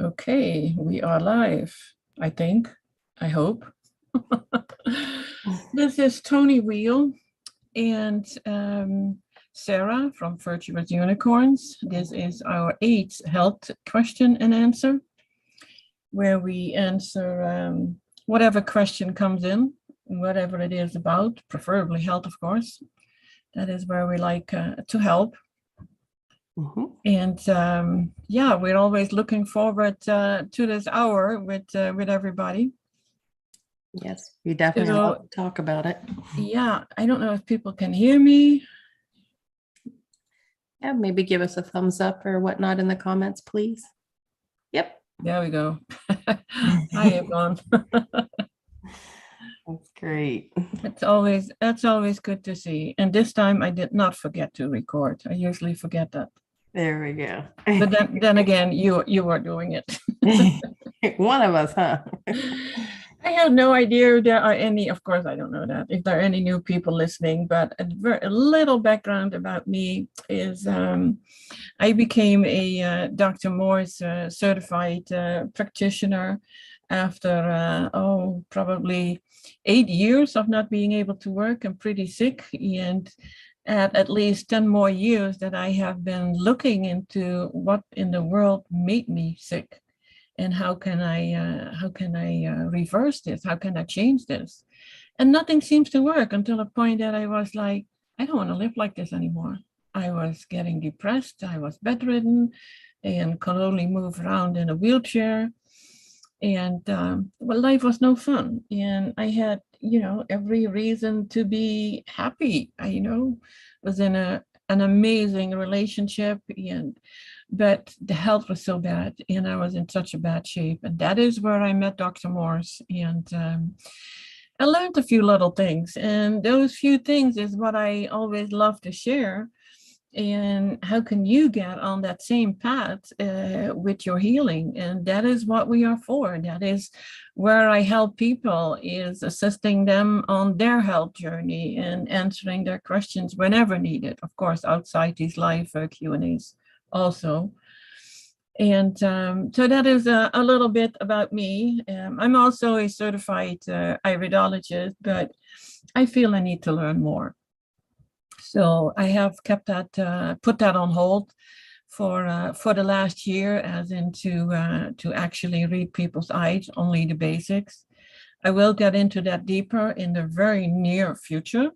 Okay, we are live, I think, I hope. This is Toni Weel and Sarah from Virtuous Unicorns. This is our 8th health question and answer, where we answer whatever question comes in, whatever it is about, preferably health, of course. That is where we like to help. Mm-hmm. And yeah, we're always looking forward to this hour with everybody. Yes, we definitely love to talk about it. Yeah, I don't know if people can hear me. Yeah, maybe give us a thumbs up or whatnot in the comments, please. Yep. There we go. Hi, everyone. That's great. That's always good to see. And this time I did not forget to record. I usually forget that. There we go. But then again, you were doing it. One of us, huh? I have no idea if there are any, of course, I don't know that, if there are any new people listening, but a little background about me is I became a Dr. Morse certified practitioner after, probably 8 years of not being able to work. I'm pretty sick, and at least 10 more years that I have been looking into what in the world made me sick. And how can I reverse this? How can I change this? And nothing seems to work until a point that I was like, I don't want to live like this anymore. I was getting depressed. I was bedridden and could only move around in a wheelchair. And well, life was no fun. And I had, every reason to be happy. I, was in an amazing relationship, but the health was so bad and I was in such a bad shape. And that is where I met Dr. Morse, and I learned a few little things, and those few things is what I always love to share. And how can you get on that same path with your healing? And that is what we are for. That is where I help people, is assisting them on their health journey and answering their questions whenever needed, of course, outside these live Q&As also. And so that is a little bit about me. I'm also a certified iridologist, but I feel I need to learn more. So I have kept that, put that on hold for the last year, as in to actually read people's eyes, only the basics. I will get into that deeper in the very near future,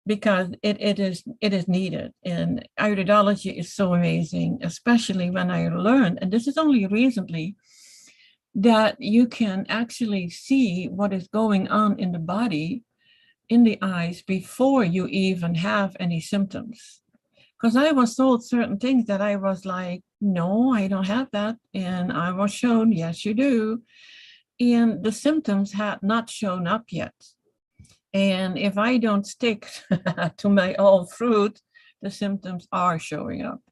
because it is needed. And Iridology is so amazing, especially when I learned, and this is only recently, that you can actually see what is going on in the body, in the eyes, before you even have any symptoms. Because I was told certain things that I was like, no, I don't have that. And I was shown, yes, you do. And the symptoms had not shown up yet. And if I don't stick to my old fruit, the symptoms are showing up.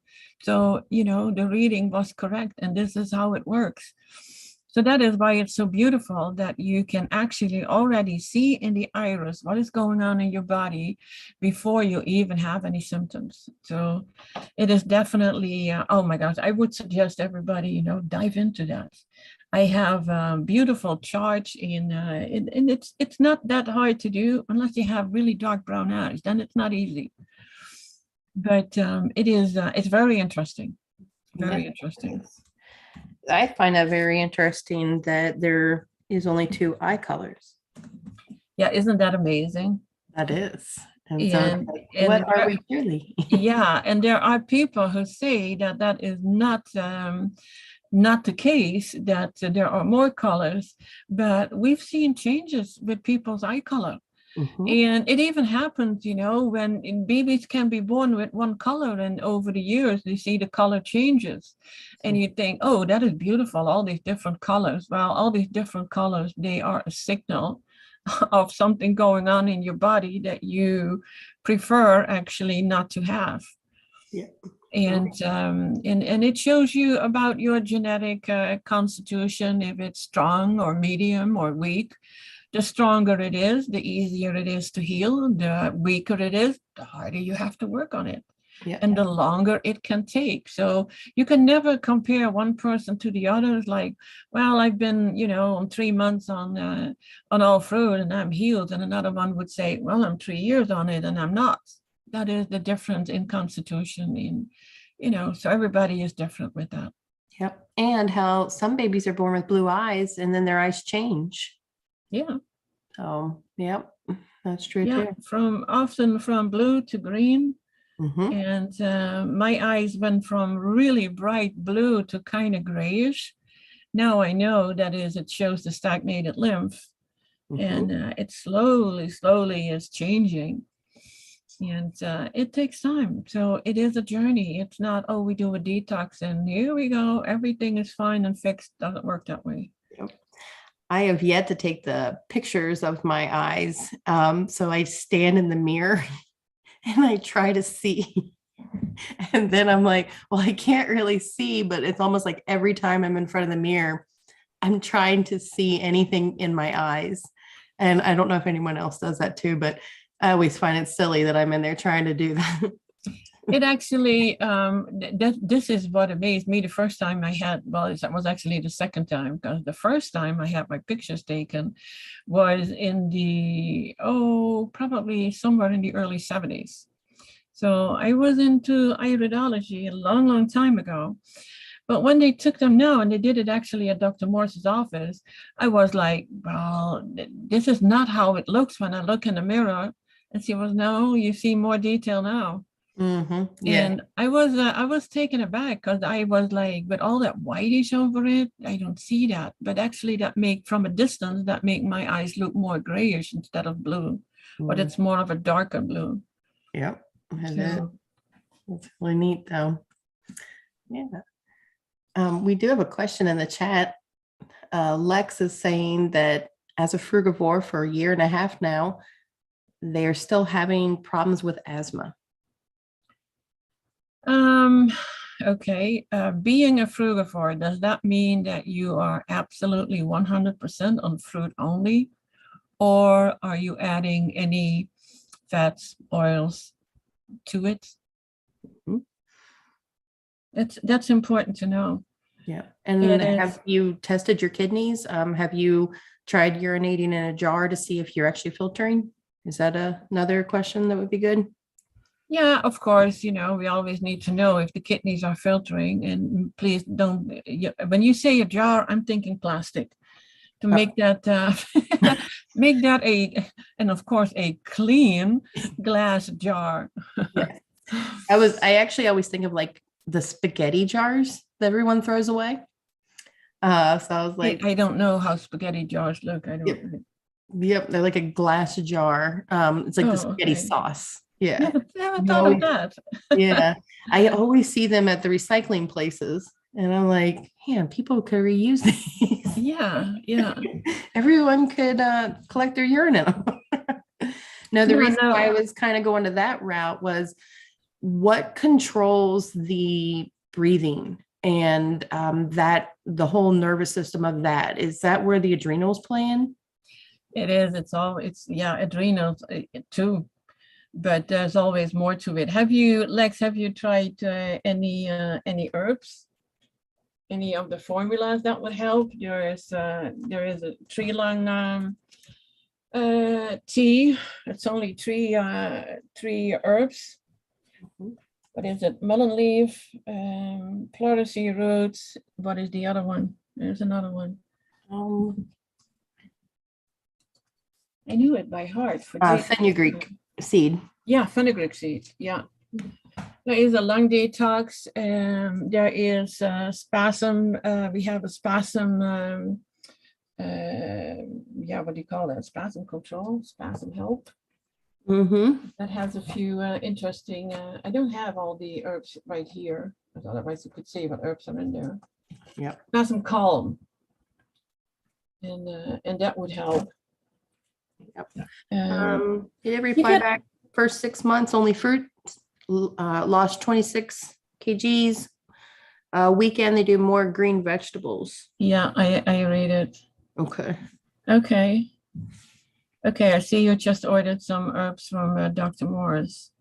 So, the reading was correct, and this is how it works. So that is why it's so beautiful that you can actually already see in the iris what is going on in your body before you even have any symptoms. So it is definitely, oh my gosh, I would suggest everybody, dive into that. I have beautiful charts and it's not that hard to do unless you have really dark brown eyes. Then it's not easy. But it's very interesting. Very interesting. I find that very interesting that there is only 2 eye colors. Yeah, isn't that amazing? That is. And what are we truly? Yeah, and there are people who say that is not the case, that there are more colors, but we've seen changes with people's eye color. Mm-hmm. And it even happens, when babies can be born with one color, and over the years they see the color changes, and you think, oh, that is beautiful, all these different colors. Well, all these different colors, they are a signal of something going on in your body that you prefer actually not to have. Yeah. And it shows you about your genetic constitution, if it's strong or medium or weak. The stronger it is, the easier it is to heal. The weaker it is, the harder you have to work on it. and the longer it can take. So you can never compare one person to the others. Like, well, I've been, on 3 months on all fruit and I'm healed. And another one would say, well, I'm 3 years on it and I'm not. That is the difference in constitution. So everybody is different with that. Yep. And how some babies are born with blue eyes and then their eyes change. Yeah. So, yep, that's true Yeah, too. often from blue to green. Mm-hmm. And my eyes went from really bright blue to kind of grayish. Now I know that it shows the stagnated lymph, and it slowly is changing. And it takes time. So it is a journey. It's not, oh, we do a detox and here we go, everything is fine and fixed. Doesn't work that way. Yep. I have yet to take the pictures of my eyes. So I stand in the mirror and I try to see. And then I'm like, well, I can't really see, but it's almost like every time I'm in front of the mirror, I'm trying to see anything in my eyes. And I don't know if anyone else does that too, but I always find it silly that I'm in there trying to do that. It actually, this is what amazed me the first time I had, well, it was actually the second time, because the first time I had my pictures taken was in probably somewhere in the early 70s. So I was into iridology a long time ago. But when they took them now, and they did it actually at Dr. Morse's office, I was like, well, this is not how it looks when I look in the mirror. And she was, no, you see more detail now. Mm-hmm. Yeah. And I was taken aback because I was like, with all that whitish over it, I don't see that. But actually from a distance, that make my eyes look more grayish instead of blue. But it's more of a darker blue. Yep. It's really neat though. Yeah. We do have a question in the chat. Lex is saying that as a frugivore for 1.5 years now, they're still having problems with asthma. Okay. Being a frugivore, does that mean that you are absolutely 100% on fruit only? Or are you adding any fats, oils to it? That's important to know. Yeah. And have you tested your kidneys? Have you tried urinating in a jar to see if you're actually filtering? Is that another question that would be good? Yeah, of course, we always need to know if the kidneys are filtering. And please don't, when you say a jar, I'm thinking plastic. To make that and of course a clean glass jar. Yes. I actually always think of like the spaghetti jars that everyone throws away. So I was like, I don't know how spaghetti jars look. I don't. Yep, they're like a glass jar. It's like the spaghetti sauce. Yeah. Never thought of that. Yeah. I always see them at the recycling places. And I'm like, man, people could reuse these. Yeah. Everyone could collect their urine in them. No, the reason why I was kind of going to that route was what controls the breathing and that the whole nervous system of that. Is that where the adrenals play in? It is. Adrenals too. But there's always more to it. Lex, have you tried any herbs? Any of the formulas that would help? There is a 3-lung tea. It's only three herbs. What is it? Mullein leaf, pleurisy roots. What is the other one? There's another one. I knew it by heart. Fenugreek seed. Yeah, fenugreek seed. Yeah. There is a lung detox. There is spasm. We have a spasm. What do you call that? Spasm control, spasm help. That has a few interesting. I don't have all the herbs right here, but otherwise you could see what herbs are in there. Yeah. Spasm calm, and that would help. Yep. Did it reply back? First 6 months only fruit. Lost 26 kgs. Weekend they do more green vegetables. Yeah, I read it. Okay. I see you just ordered some herbs from Dr. Morse.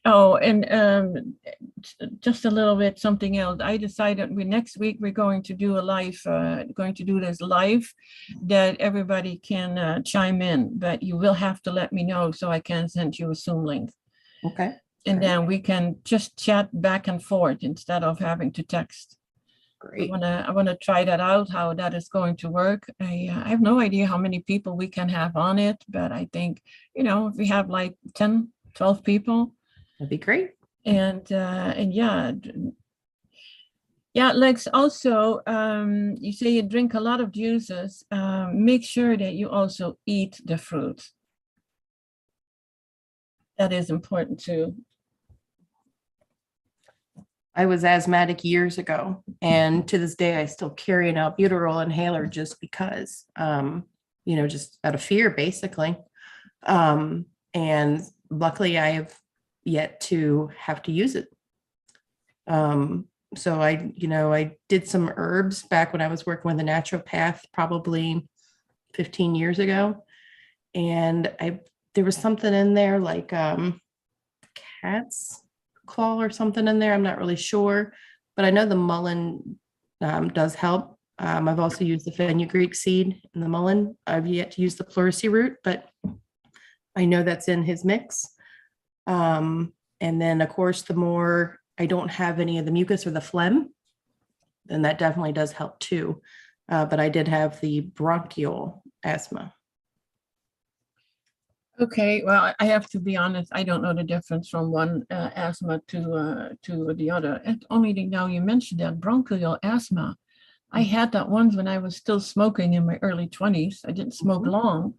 Oh, and just a little bit something else. I decided next week we're going to do a live, going to do this live, that everybody can chime in, but you will have to let me know so I can send you a Zoom link. Okay. And Great. then we can just chat back and forth instead of having to text. Great. I wanna try that out, how that is going to work. I have no idea how many people we can have on it, but I think, if we have like 10, 12 people, That'd be great. and yeah. Yeah, Lex, also, you say you drink a lot of juices. Make sure that you also eat the fruit. That is important too. I was asthmatic years ago, and to this day, I still carry an albuterol inhaler just because, just out of fear, basically. And luckily, I have yet to have to use it. So I did some herbs back when I was working with a naturopath, probably 15 years ago, and there was something in there like cat's claw or something in there. I'm not really sure, but I know the mullein does help. I've also used the fenugreek seed in the mullein. I've yet to use the pleurisy root, but I know that's in his mix. And then, of course, the more I don't have any of the mucus or the phlegm, then that definitely does help too. But I did have the bronchial asthma. Okay, well, I have to be honest, I don't know the difference from one asthma to the other. And only thing now you mentioned that bronchial asthma, I had that once when I was still smoking in my early 20s. I didn't smoke long.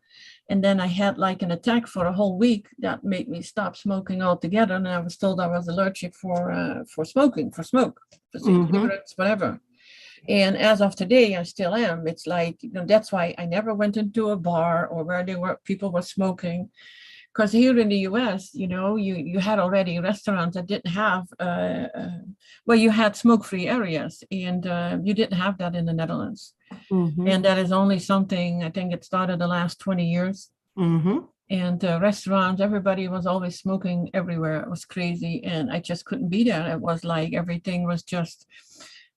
And then I had like an attack for a whole week that made me stop smoking altogether. And I was told I was allergic for smoke, for cigarettes, whatever. And as of today, I still am. It's like, that's why I never went into a bar or where people were smoking. Because here in the US, you had already restaurants that didn't have, you had smoke-free areas, and you didn't have that in the Netherlands. And that is only something, I think it started the last 20 years. And restaurants, everybody was always smoking everywhere. It was crazy. And I just couldn't be there. It was like everything was just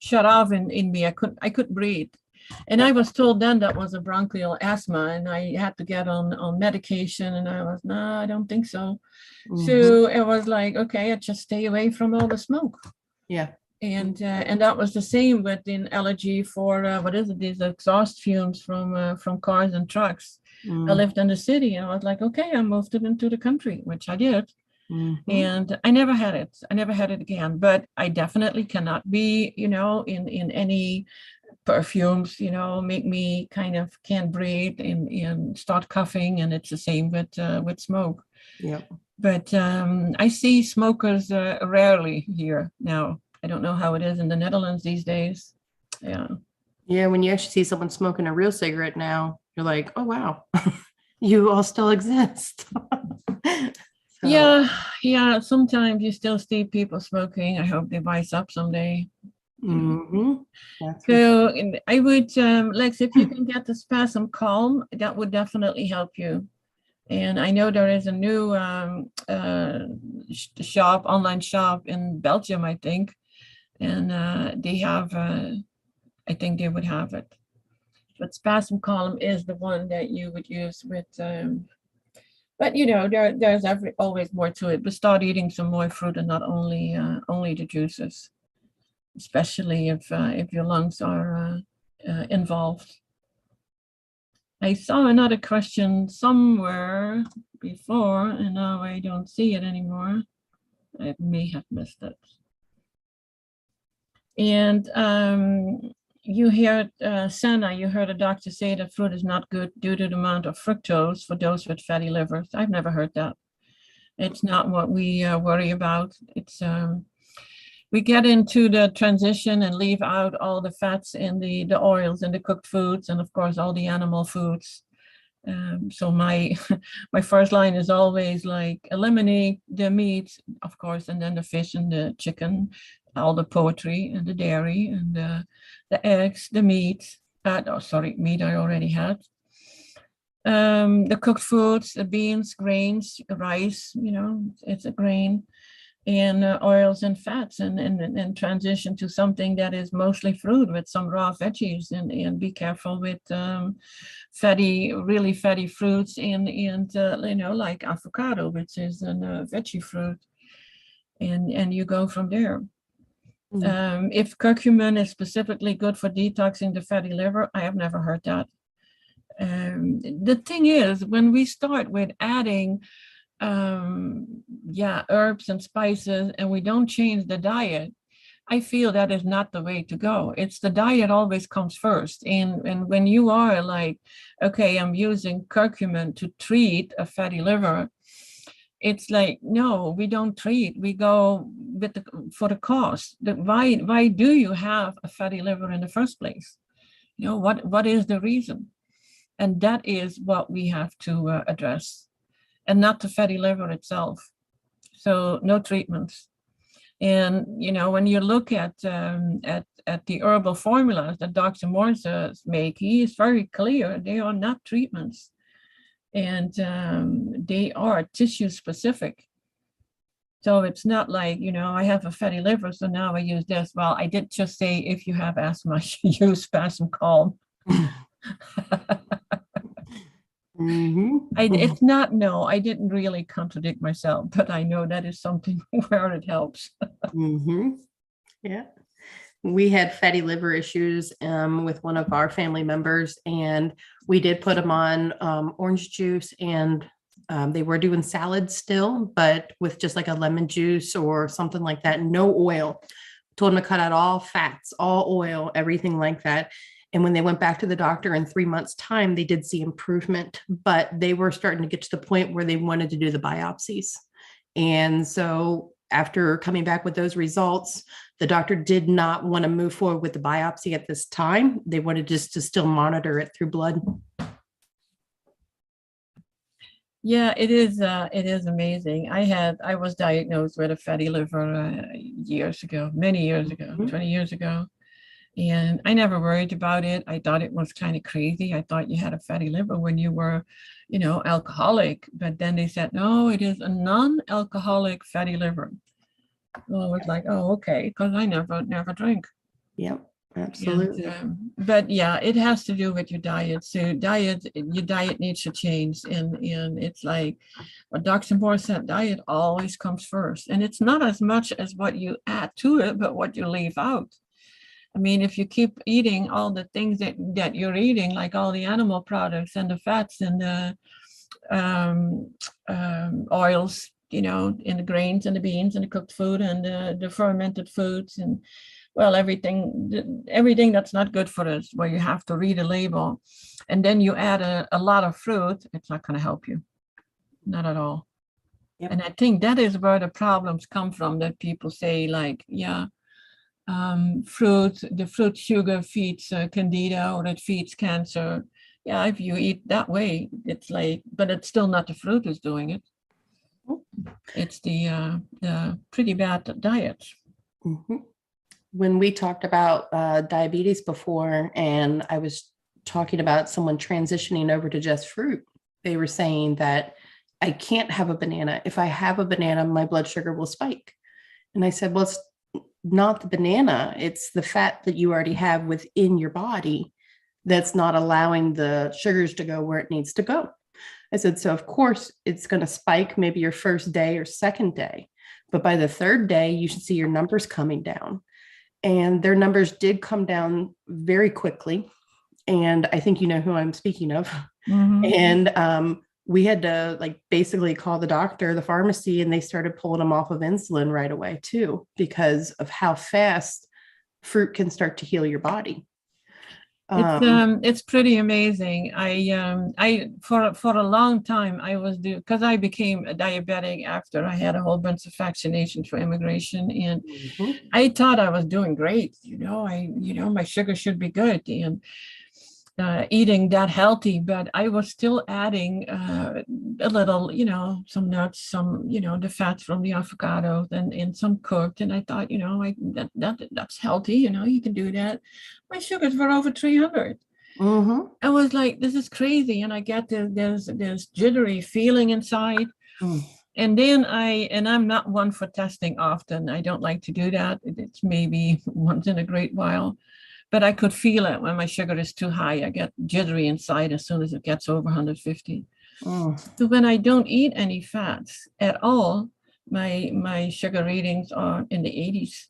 shut off in me. I couldn't breathe. And I was told then that was a bronchial asthma, and I had to get on medication. And I was, no, I don't think so. So it was like, okay, I just stay away from all the smoke. Yeah. And that was the same with an allergy for these exhaust fumes from cars and trucks. I lived in the city, and I was like, okay, I moved it into the country, which I did. And I never had it. I never had it again. But I definitely cannot be, in any perfumes, make me kind of can't breathe and start coughing. And it's the same with smoke. Yeah. But I see smokers rarely here now. I don't know how it is in the Netherlands these days. Yeah. Yeah. When you actually see someone smoking a real cigarette now, you're like, oh, wow, you all still exist. So. Yeah. Sometimes you still see people smoking. I hope they vice up someday. So I would, Lex, if you can get the Spasm Calm, that would definitely help you. And I know there is a new online shop in Belgium, I think. And they have, I think they would have it. But Spasm Calm is the one that you would use with, but there's always more to it. But start eating some more fruit and not only the juices, especially if your lungs are involved. I saw another question somewhere before, and now I don't see it anymore. I may have missed it. And you heard, Sana, you heard a doctor say that fruit is not good due to the amount of fructose for those with fatty livers. I've never heard that. It's not what we worry about. It's we get into the transition and leave out all the fats and the oils and the cooked foods, and of course all the animal foods. So my first line is always like eliminate the meat, of course, and then the fish and the chicken, all the poultry and the dairy and the eggs, the meat. Meat I already had. The cooked foods, the beans, grains, rice, it's a grain. in oils and fats, and transition to something that is mostly fruit with some raw veggies, and be careful with really fatty fruits, and like avocado, which is a veggie fruit, and you go from there. If curcumin is specifically good for detoxing the fatty liver, I have never heard that. The thing is, when we start with adding herbs and spices, and we don't change the diet, I feel that is not the way to go. It's the diet always comes first. And when you are like, okay, I'm using curcumin to treat a fatty liver, it's like, no, we don't treat, we go with for the cause. Why do you have a fatty liver in the first place? What is the reason? And that is what we have to address, and not the fatty liver itself. So no treatments. And when you look at the herbal formulas that Dr. Morse make, he is very clear they are not treatments, and they are tissue specific. So it's not like, I have a fatty liver, so now I use this. Well, I did just say if you have asthma, use Spasm Calm. It's not, no, I didn't really contradict myself, but I know that is something where it helps. Yeah. We had fatty liver issues with one of our family members, and we did put them on orange juice, and they were doing salads still, but with just like a lemon juice or something like that. No oil. Told them to cut out all fats, all oil, everything like that. And when they went back to the doctor in 3 months' time, they did see improvement, but they were starting to get to the point where they wanted to do the biopsies. And so after coming back with those results, the doctor did not want to move forward with the biopsy at this time. They wanted just to still monitor it through blood. Yeah, it is amazing. I was diagnosed with a fatty liver years ago, many years ago, 20 years ago. And I never worried about it. I thought it was kind of crazy. I thought you had a fatty liver when you were, alcoholic. But then they said, no, it is a non-alcoholic fatty liver. Well, I was like, oh, okay, because I never drank. Yep, absolutely. But yeah, it has to do with your diet. So your diet needs to change. And it's like what Dr. Morse said, diet always comes first. And it's not as much as what you add to it, but what you leave out. I mean, if you keep eating all the things that you're eating, like all the animal products and the fats and the oils, in the grains and the beans and the cooked food and the fermented foods, and well, everything that's not good for us, where you have to read a label, and then you add a lot of fruit, it's not going to help you, not at all. Yep. And I think that is where the problems come from, that people say like, yeah, the fruit sugar feeds candida, or it feeds cancer. Yeah, if you eat that way, it's like, but it's still not the fruit is doing it. It's the pretty bad diet. When we talked about diabetes before, and I was talking about someone transitioning over to just fruit, they were saying that I can't have a banana. If I have a banana, my blood sugar will spike. And I said, well, it's not the banana, it's the fat that you already have within your body that's not allowing the sugars to go where it needs to go. I said, so of course it's going to spike maybe your first day or second day, but by the third day, you should see your numbers coming down. And their numbers did come down very quickly. And I think you know who I'm speaking of. And we had to basically call the doctor, the pharmacy, and they started pulling them off of insulin right away too, because of how fast fruit can start to heal your body. It's pretty amazing. I for a long time I was because I became a diabetic after I had a whole bunch of vaccinations for immigration, and I thought I was doing great. My sugar should be good, and eating that healthy, but I was still adding a little, some nuts, some, the fats from the avocados, and some cooked. And I thought, that's healthy, you can do that. My sugars were over 300. I was like, this is crazy. And I get this jittery feeling inside. And then I'm not one for testing often. I don't like to do that. It's maybe once in a great while, but I could feel it when my sugar is too high. I get jittery inside as soon as it gets over 150. So when I don't eat any fats at all, my sugar readings are in the 80s.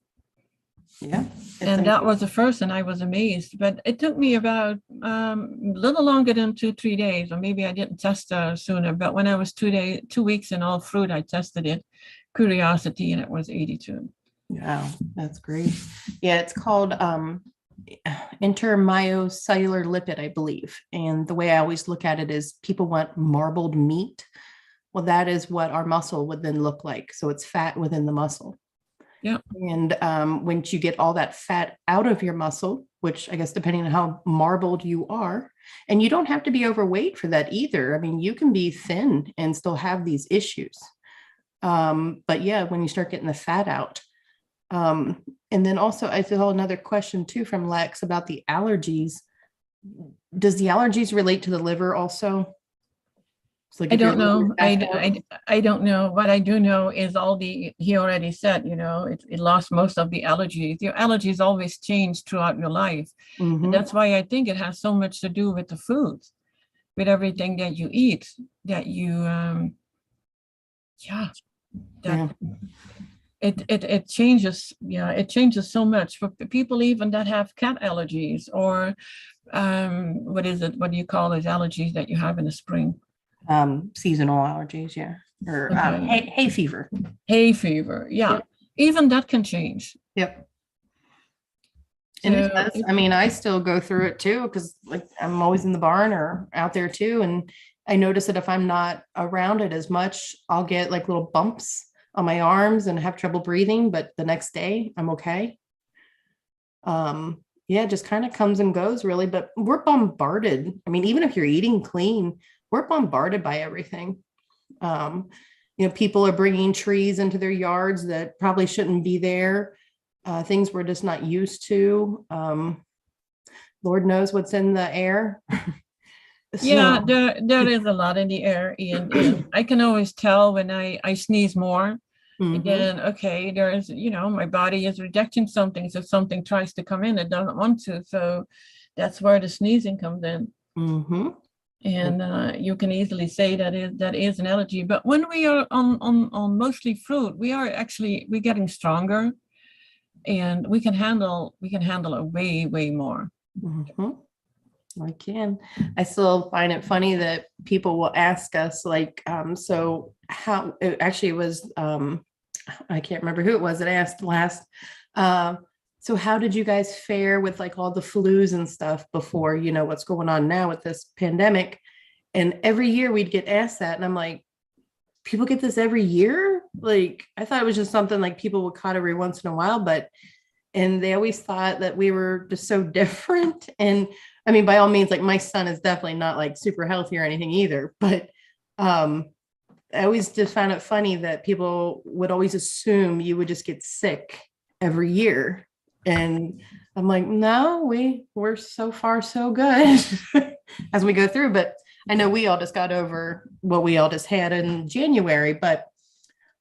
Yeah. And that was the first, and I was amazed. But it took me about a little longer than 2-3 days, or maybe I didn't test sooner. But when I was 2 weeks in all fruit, I tested it, curiosity, and it was 82. Wow, that's great. Yeah, it's called intermyocellular lipid, I believe. And the way I always look at it is people want marbled meat. Well, that is what our muscle would then look like. So it's fat within the muscle. Yeah. And once you get all that fat out of your muscle, which I guess depending on how marbled you are, and you don't have to be overweight for that either. I mean, you can be thin and still have these issues. But yeah, when you start getting the fat out. And then also I saw another question too from Lex about the allergies. Does the allergies relate to the liver also? I don't know. I don't know. What I do know is he already said, it lost most of the allergies. Your allergies always change throughout your life. Mm-hmm. And that's why I think it has so much to do with the foods, with everything that you eat, that you, it changes. Yeah, it changes so much for people even that have cat allergies or what do you call those allergies that you have in the spring? Seasonal allergies, yeah, or hay fever. Hay fever, yeah. Yep. Even that can change. Yep. And it does. I mean, I still go through it too because like I'm always in the barn or out there too, and I notice that if I'm not around it as much, I'll get like little bumps on my arms and have trouble breathing. But the next day, I'm okay. Yeah, it just kind of comes and goes, really. But we're bombarded. I mean, even if you're eating clean, we're bombarded by everything. People are bringing trees into their yards that probably shouldn't be there. Things we're just not used to. Lord knows what's in the air. Yeah, there is a lot in the air, and I can always tell when I sneeze more. Mm-hmm. Then okay, there's my body is rejecting something, so something tries to come in, it doesn't want to. So that's where the sneezing comes in. Mm-hmm. And you can easily say that is an allergy. But when we are on mostly fruit, we're getting stronger, and we can handle it way more. Mm-hmm. I can. I still find it funny that people will ask us like, so how? It was I can't remember who it was that asked last. So how did you guys fare with like all the flus and stuff before, what's going on now with this pandemic? And every year we'd get asked that. And I'm like, people get this every year? Like, I thought it was just something like people would caught every once in a while, and they always thought that we were just so different. And I mean, by all means, like my son is definitely not like super healthy or anything either, but I always just found it funny that people would always assume you would just get sick every year. And I'm like, no, we're so far so good as we go through. But I know we all just got over what we all just had in January. But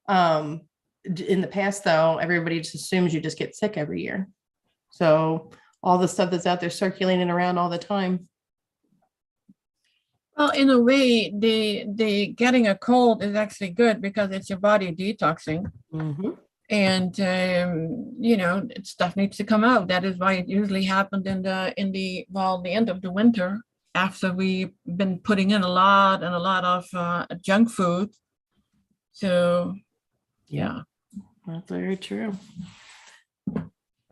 in the past, though, everybody just assumes you just get sick every year. So all the stuff that's out there circulating around all the time. Well, in a way, the getting a cold is actually good because it's your body detoxing. Mm-hmm. And stuff needs to come out. That is why it usually happened in the end of the winter, after we've been putting in a lot of junk food. So yeah, that's very true.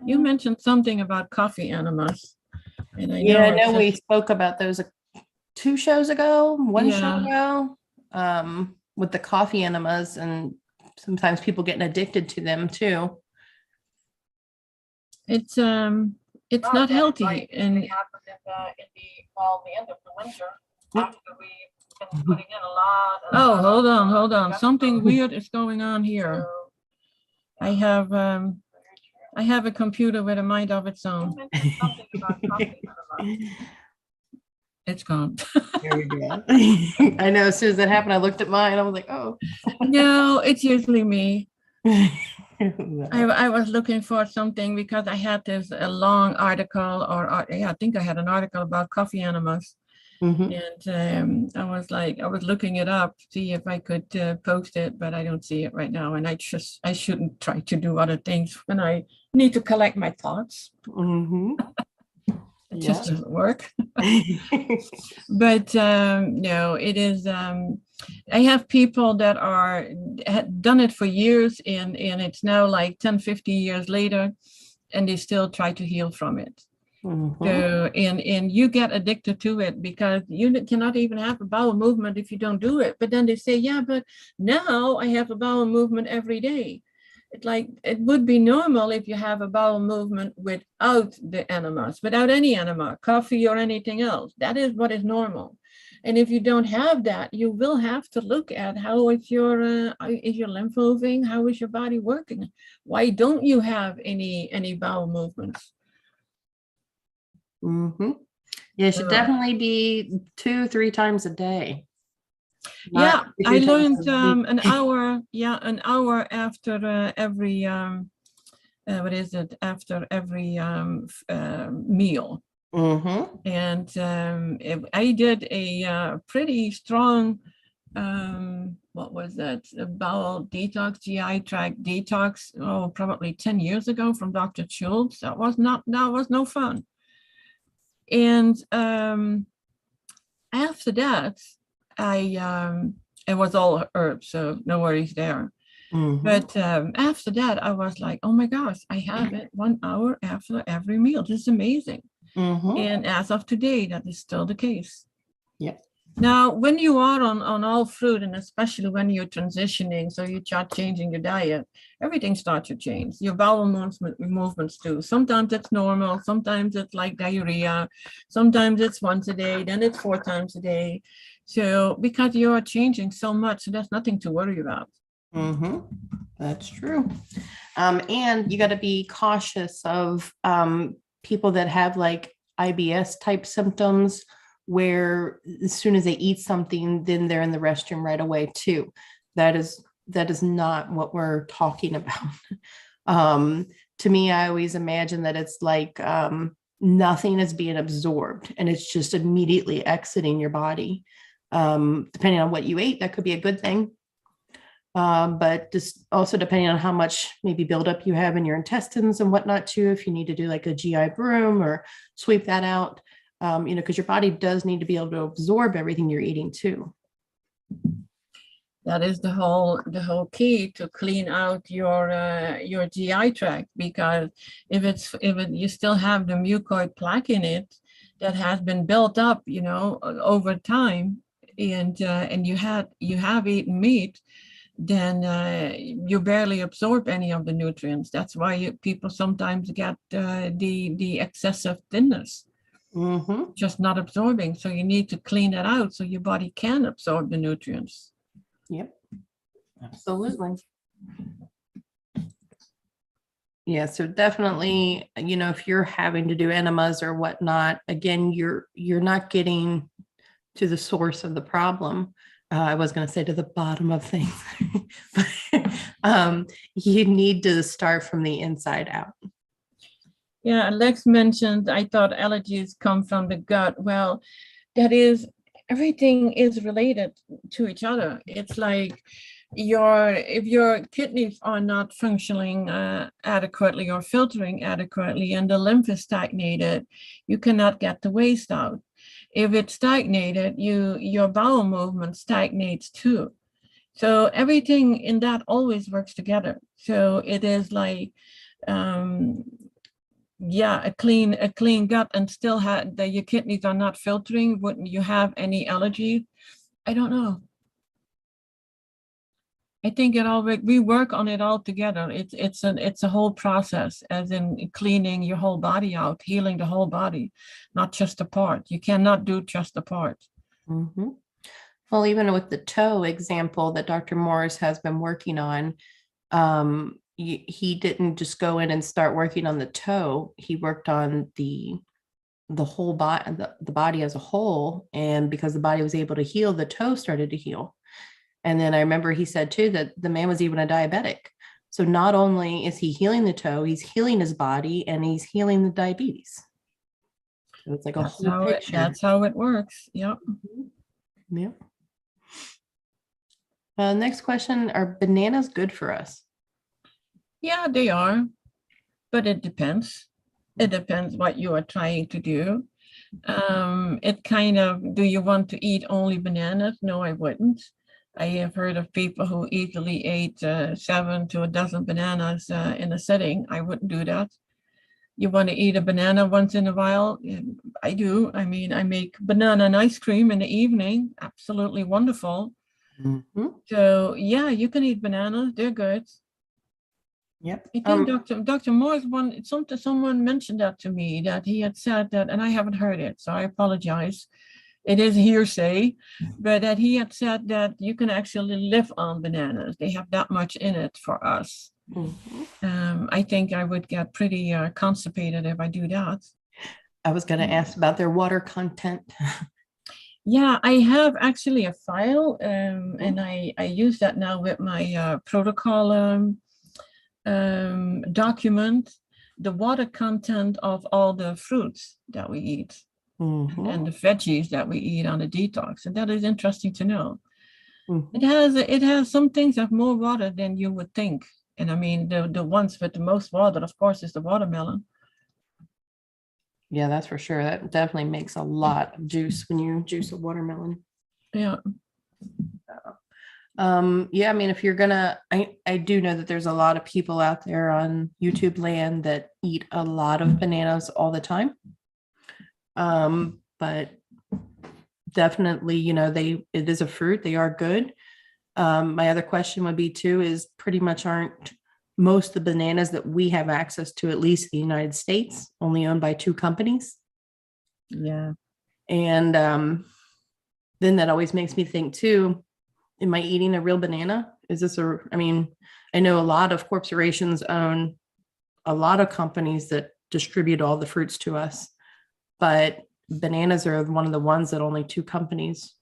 You mentioned something about coffee enemas, and I know we spoke about those 2 shows ago, show ago, with the coffee enemas, and sometimes people getting addicted to them too. It's not healthy, right. And it happened in the end of the winter after we've been putting in a lot. Oh, hold on. Something weird is going on here. I have a computer with a mind of its own. It's gone. There you go. I know as soon as that happened, I looked at mine. I was like, oh. No, it's usually me. No. I was looking for something because I had this a long article, yeah, I think I had an article about coffee enemas. Mhm. And I was looking it up, see if I could post it, but I don't see it right now. And I shouldn't try to do other things when I need to collect my thoughts. Mhm. It Yeah. just doesn't work. But no, it is. I have people that had done it for years, and it's now like 10, 50 years later, and they still try to heal from it. Mhm. So, and you get addicted to it because you cannot even have a bowel movement if you don't do it. But then they say, yeah, but now I have a bowel movement every day. It's like it would be normal if you have a bowel movement without the enemas, without any enema, coffee or anything else. That is what is normal. And if you don't have that, you will have to look at how is your lymph moving, how is your body working. Why don't you have any bowel movements? Mm-hmm. Yeah, it should definitely be 2-3 times a day. Yeah, I learned an an hour after every what is it? After every meal. Mm-hmm. And I did a pretty strong what was that? A bowel detox, GI tract detox. Oh, probably 10 years ago from Dr. Schultz. That was no fun. And after that, it was all herbs, so no worries there. Mm-hmm. But after that, I was like, oh my gosh, I have it 1 hour after every meal. This is amazing. Mm-hmm. And as of today, that is still the case. Yep. Now, when you are on all fruit, and especially when you're transitioning, so you start changing your diet, everything starts to change. Your bowel movements too. Sometimes it's normal, sometimes it's like diarrhea, sometimes it's once a day, then it's 4 times a day. So because you are changing so much, so there's nothing to worry about. Mm-hmm. That's true. And you got to be cautious of people that have like IBS type symptoms, where as soon as they eat something, then they're in the restroom right away too. That is not what we're talking about. To me, I always imagine that it's like nothing is being absorbed and it's just immediately exiting your body. Depending on what you ate, that could be a good thing. But just also depending on how much maybe buildup you have in your intestines and whatnot too, if you need to do like a GI broom or sweep that out, because your body does need to be able to absorb everything you're eating too. That is the whole key to clean out your GI tract, because if you still have the mucoid plaque in it that has been built up, over time, and you have eaten meat, then you barely absorb any of the nutrients. That's why people sometimes get the excessive thinness, just not absorbing. So you need to clean that out so your body can absorb the nutrients. Yep, absolutely. Yeah, so definitely, if you're having to do enemas or whatnot, again, you're not getting to the source of the problem. I was going to say to the bottom of things. You need to start from the inside out. Yeah, Lex mentioned, I thought allergies come from the gut. Well, that is, everything is related to each other. It's like if your kidneys are not functioning adequately or filtering adequately, and the lymph is stagnated, you cannot get the waste out. If it's stagnated, your bowel movement stagnates too. So everything in that always works together. So it is like, a clean gut, and still have that your kidneys are not filtering. Wouldn't you have any allergies? I don't know. I think we work on it all together. It's a whole process, as in cleaning your whole body out, healing the whole body, not just a part. You cannot do just a part. Mm-hmm. Well, even with the toe example that Dr. Morse has been working on, he didn't just go in and start working on the toe. He worked on the the whole body, the body as a whole. And because the body was able to heal, the toe started to heal. And then I remember he said too that the man was even a diabetic. So not only is he healing the toe, he's healing his body and he's healing the diabetes. So it's like a whole picture. That's how it works. Yep. Yeah. Next question, are bananas good for us? Yeah, they are, but it depends. It depends what you are trying to do. It kind of, do you want to eat only bananas? No, I wouldn't. I have heard of people who easily ate 7 to a dozen bananas in a sitting. I wouldn't do that. You want to eat a banana once in a while? I do. I mean, I make banana and ice cream in the evening. Absolutely wonderful. Mm-hmm. So yeah, you can eat bananas. They're good. Yep. I think Dr. Morse, someone mentioned that to me, that he had said that, and I haven't heard it, so I apologize. It is hearsay, but that he had said that you can actually live on bananas. They have that much in it for us. Mm-hmm. I think I would get pretty constipated if I do that. I was going to ask about their water content. Yeah, I have actually a file, and I use that now with my protocol document, the water content of all the fruits that we eat. Mm-hmm. And the veggies that we eat on the detox. And that is interesting to know. Mm-hmm. It has some things have more water than you would think. And I mean, the ones with the most water, of course, is the watermelon. Yeah, that's for sure. That definitely makes a lot of juice when you juice a watermelon. Yeah. Yeah, I mean, if you're gonna, I do know that there's a lot of people out there on YouTube land that eat a lot of bananas all the time. But definitely, you know, it is a fruit. They are good. My other question would be too, is pretty much aren't most of the bananas that we have access to, at least in the United States, only owned by 2 companies. Yeah. And then that always makes me think too, am I eating a real banana? I mean, I know a lot of corporations own a lot of companies that distribute all the fruits to us, but bananas are one of the ones that only 2 companies,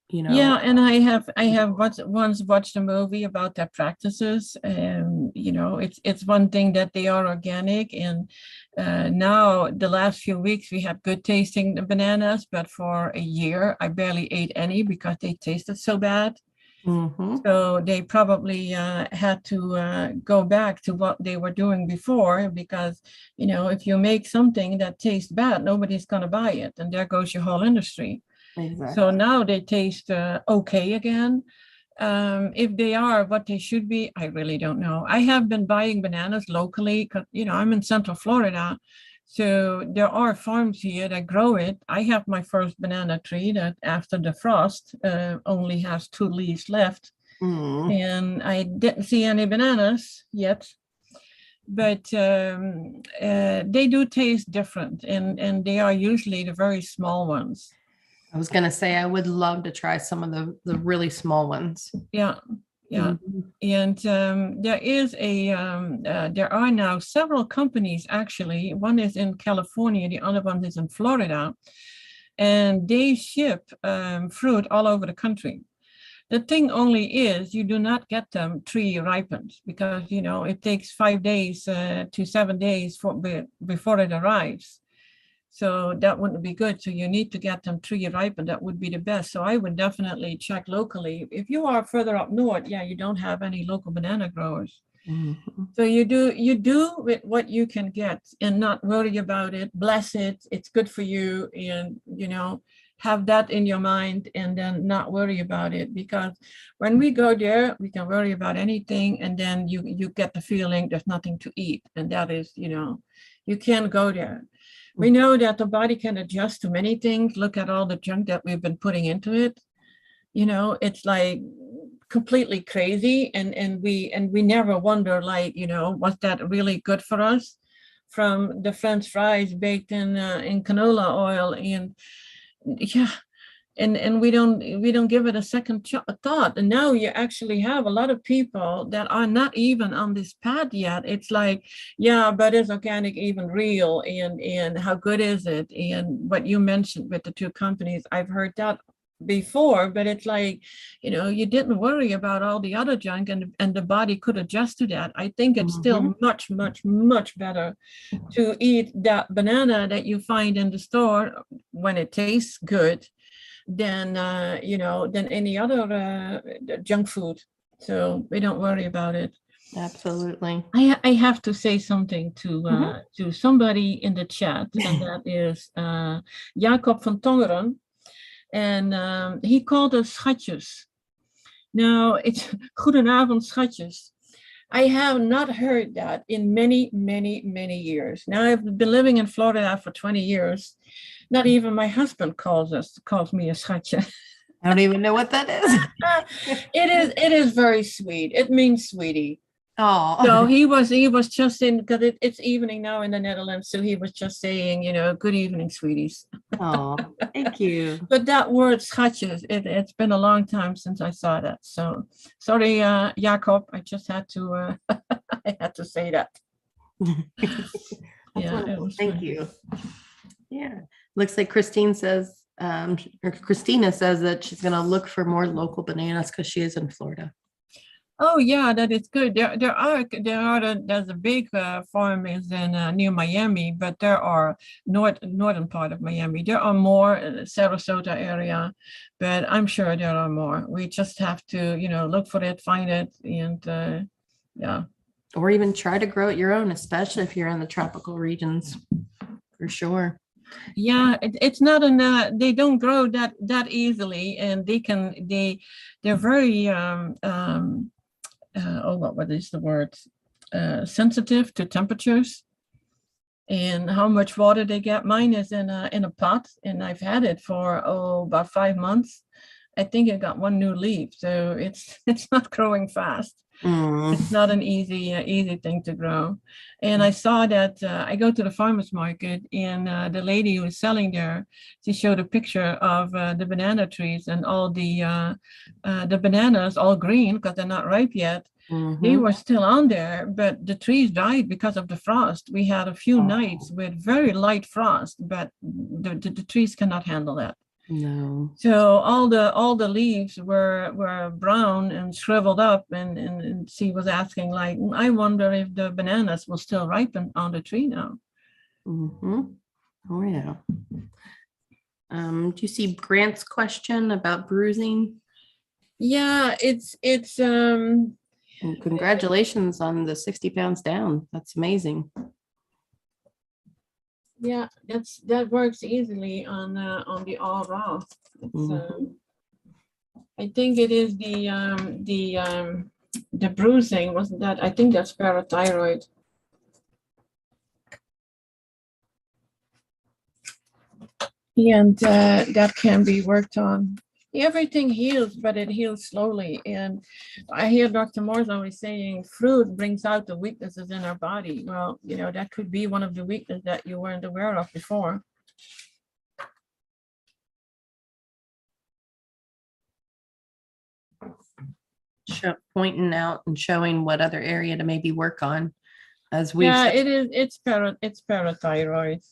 you know. Yeah, and I have once watched a movie about their practices, and you know, it's one thing that they are organic, and now the last few weeks we had good tasting bananas, but for a year I barely ate any because they tasted so bad. Mm-hmm. So they probably had to go back to what they were doing before, because, you know, if you make something that tastes bad, nobody's going to buy it. And there goes your whole industry. Exactly. So now they taste okay again. If they are what they should be, I really don't know. I have been buying bananas locally because, you know, I'm in Central Florida. So there are farms here that grow it. I have my first banana tree that after the frost only has 2 leaves left. And I didn't see any bananas yet. But they do taste different, and they are usually the very small ones. I was going to say, I would love to try some of the really small ones. Yeah. Yeah. Mm-hmm. And there are now several companies, actually. One is in California, the other one is in Florida, and they ship fruit all over the country. The thing only is you do not get them tree ripened, because, you know, it takes 5 days to 7 days before it arrives. So that wouldn't be good. So you need to get them tree ripened. That would be the best. So I would definitely check locally. If you are further up north, yeah, you don't have any local banana growers. Mm-hmm. So you do with what you can get and not worry about it. Bless it. It's good for you. And, you know, have that in your mind and then not worry about it. Because when we go there, we can worry about anything. And then you get the feeling there's nothing to eat. And that is, you know, you can't go there. We know that the body can adjust to many things. Look at all the junk that we've been putting into it. You know, it's like completely crazy. And we never wonder, like, you know, was that really good for us? From the French fries baked in canola oil. And yeah, and we don't give it a second thought. And now you actually have a lot of people that are not even on this path yet. It's like, yeah, but is organic even real, and how good is it? And what you mentioned with the two companies, I've heard that before, but it's like, you didn't worry about all the other junk, and the body could adjust to that. I think it's still much, much, much better to eat that banana that you find in the store when it tastes good than than any other junk food. So we don't worry about it. Absolutely. I have to say something to somebody in the chat, and that is Jacob van Tongeren. And he called us schatjes. Now, it's goedenavond, schatjes. I have not heard that in many, many, many years. Now, I've been living in Florida for 20 years. Not even my husband calls me a schatje. I don't even know what that is. It is very sweet. It means sweetie. Oh, so he was just in, because it's evening now in the Netherlands. So he was just saying, good evening, sweeties. Oh, thank you. But that word schatjes, it's been a long time since I saw that. So sorry, Jacob, I just had to I had to say that. Yeah, thank you. Yeah, looks like Christina says that she's going to look for more local bananas because she is in Florida. Oh yeah, that is good. There's a big farm is in near Miami, but there are northern part of Miami. There are more in the Sarasota area, but I'm sure there are more. We just have to, look for it, find it, and yeah. Or even try to grow it your own, especially if you're in the tropical regions, for sure. Yeah, it's not they don't grow that easily, and they're very what is the word? Sensitive to temperatures and how much water they get. Mine is in a pot, and I've had it for about 5 months. I think it got one new leaf, so it's not growing fast. It's not an easy thing to grow. And I saw that I go to the farmer's market, and the lady who was selling there, she showed a picture of the banana trees, and all the bananas, all green because they're not ripe yet. They were still on there, but the trees died because of the frost. We had a few nights with very light frost, but the trees cannot handle that. No. So all the leaves were brown and shriveled up, and she was asking, like, I wonder if the bananas will still ripen on the tree now. Oh yeah. Do you see Grant's question about bruising? Yeah, it's and congratulations on the 60 pounds down. That's amazing. Yeah, that works easily on the all raw. I think it is the bruising, wasn't that? I think that's parathyroid. And that can be worked on. Everything heals, but it heals slowly. And I hear Dr. Morse always saying fruit brings out the weaknesses in our body. Well, that could be one of the weaknesses that you weren't aware of before. Pointing out and showing what other area to maybe work on, as we. Yeah, it's parathyroid.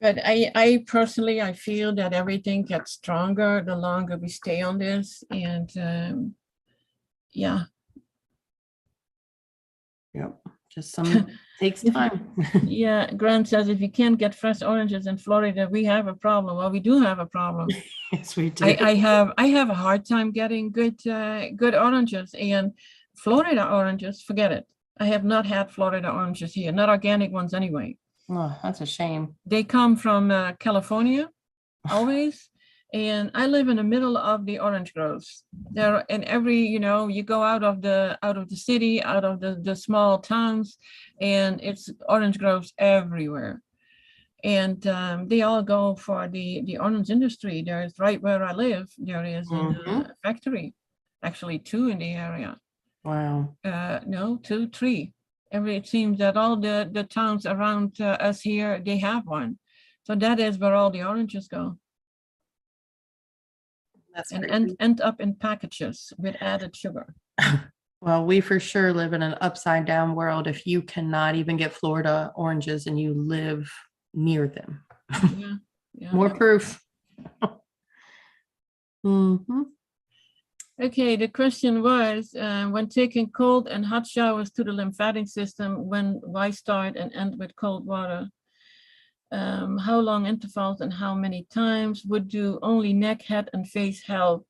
But I personally, I feel that everything gets stronger the longer we stay on this. And yeah. Yep. Just some takes time. Yeah. Grant says, if you can't get fresh oranges in Florida, we have a problem. Well, we do have a problem. Yes, we do. I have a hard time getting good oranges, and Florida oranges, forget it. I have not had Florida oranges here, not organic ones anyway. Oh, that's a shame. They come from California, always. And I live in the middle of the orange groves. There, in every, you go out of the city, out of the small towns, and it's orange groves everywhere. And they all go for the orange industry. There's right where I live, there is a factory, actually 2 in the area. Wow. No, 2, 3. It seems that all the towns around us here, they have one. So that is where all the oranges go. That's and crazy. end up in packages with added sugar. Well, we for sure live in an upside down world if you cannot even get Florida oranges and you live near them. Yeah. More proof. Mm-hmm. Okay, the question was, when taking cold and hot showers to the lymphatic system, why start and end with cold water? How long intervals and how many times? Would do only neck, head, and face help?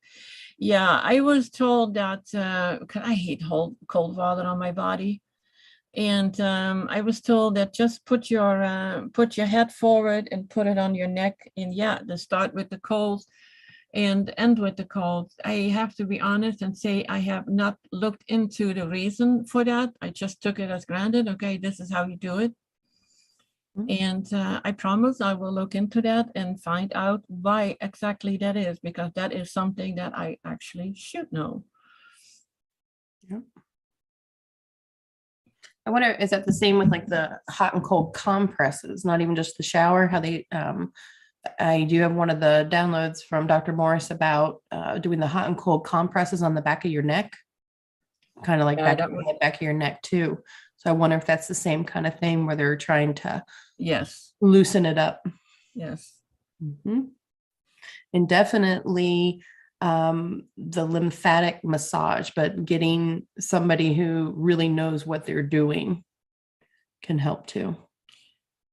Yeah, I was told that, I hate cold water on my body. And I was told that just put your head forward and put it on your neck. And yeah, to start with the cold and end with the cold. I have to be honest and say I have not looked into the reason for that. I just took it as granted. Okay, this is how you do it. And I promise I will look into that and find out why exactly that is, because that is something that I actually should know. Yeah. I wonder, is that the same with like the hot and cold compresses, not even just the shower, how they, I do have one of the downloads from Dr. Morse about doing the hot and cold compresses on the back of your neck, kind of like back of your neck too. So I wonder if that's the same kind of thing where they're trying to loosen it up. Yes. Mm-hmm. And definitely the lymphatic massage, but getting somebody who really knows what they're doing can help too.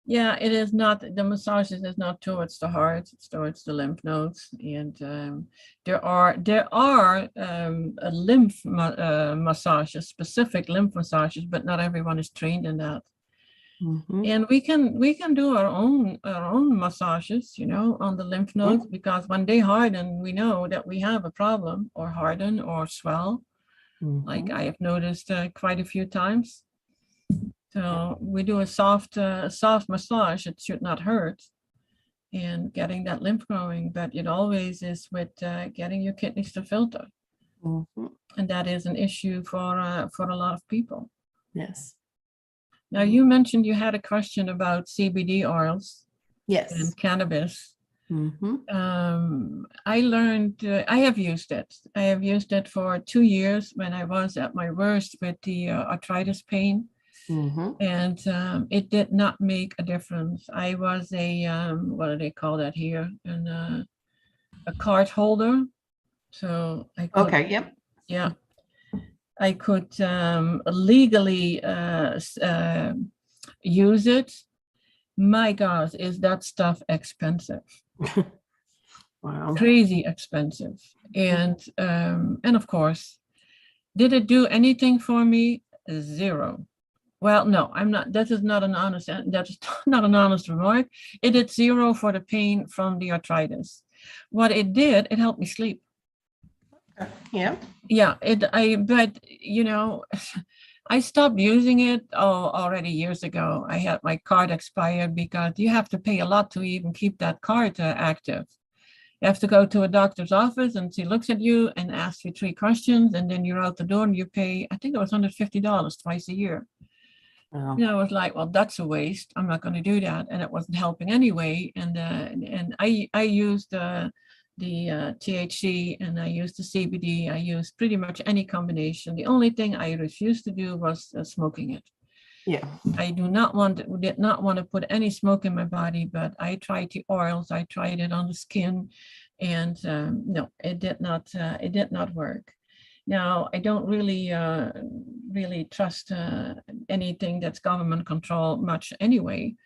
Yeah, it is not, the massages is not towards the heart, it's towards the lymph nodes. And there are a lymph massages, specific lymph massages, but not everyone is trained in that. Mm-hmm. And we can do our own massages, on the lymph nodes, because when they harden, we know that we have a problem, or harden or swell, like I have noticed quite a few times. So we do a soft massage. It should not hurt, and getting that lymph growing. But it always is with getting your kidneys to filter, and that is an issue for a lot of people. Yes. Now you mentioned you had a question about CBD oils. Yes. And cannabis. I learned. I have used it. I have used it for 2 years when I was at my worst with the arthritis pain. And it did not make a difference. I was a, what do they call that here? A card holder. So I could, yeah. I could legally use it. My God, is that stuff expensive? Wow. Crazy expensive. And of course, did it do anything for me? Zero. Well, no, I'm not. That's not an honest remark. It did zero for the pain from the arthritis. What it did, it helped me sleep. Yeah. Yeah. But I stopped using it already years ago. I had my card expired because you have to pay a lot to even keep that card active. You have to go to a doctor's office and she looks at you and asks you 3 questions, and then you're out the door and you pay, I think it was $150 twice a year. Wow. I was like, well, that's a waste. I'm not going to do that. And it wasn't helping anyway. And I used the THC and I used the CBD. I used pretty much any combination. The only thing I refused to do was smoking it. Yeah. I did not want to put any smoke in my body, but I tried the oils. I tried it on the skin, and no, it did not work. Now, I don't really trust anything that's government controlled much anyway,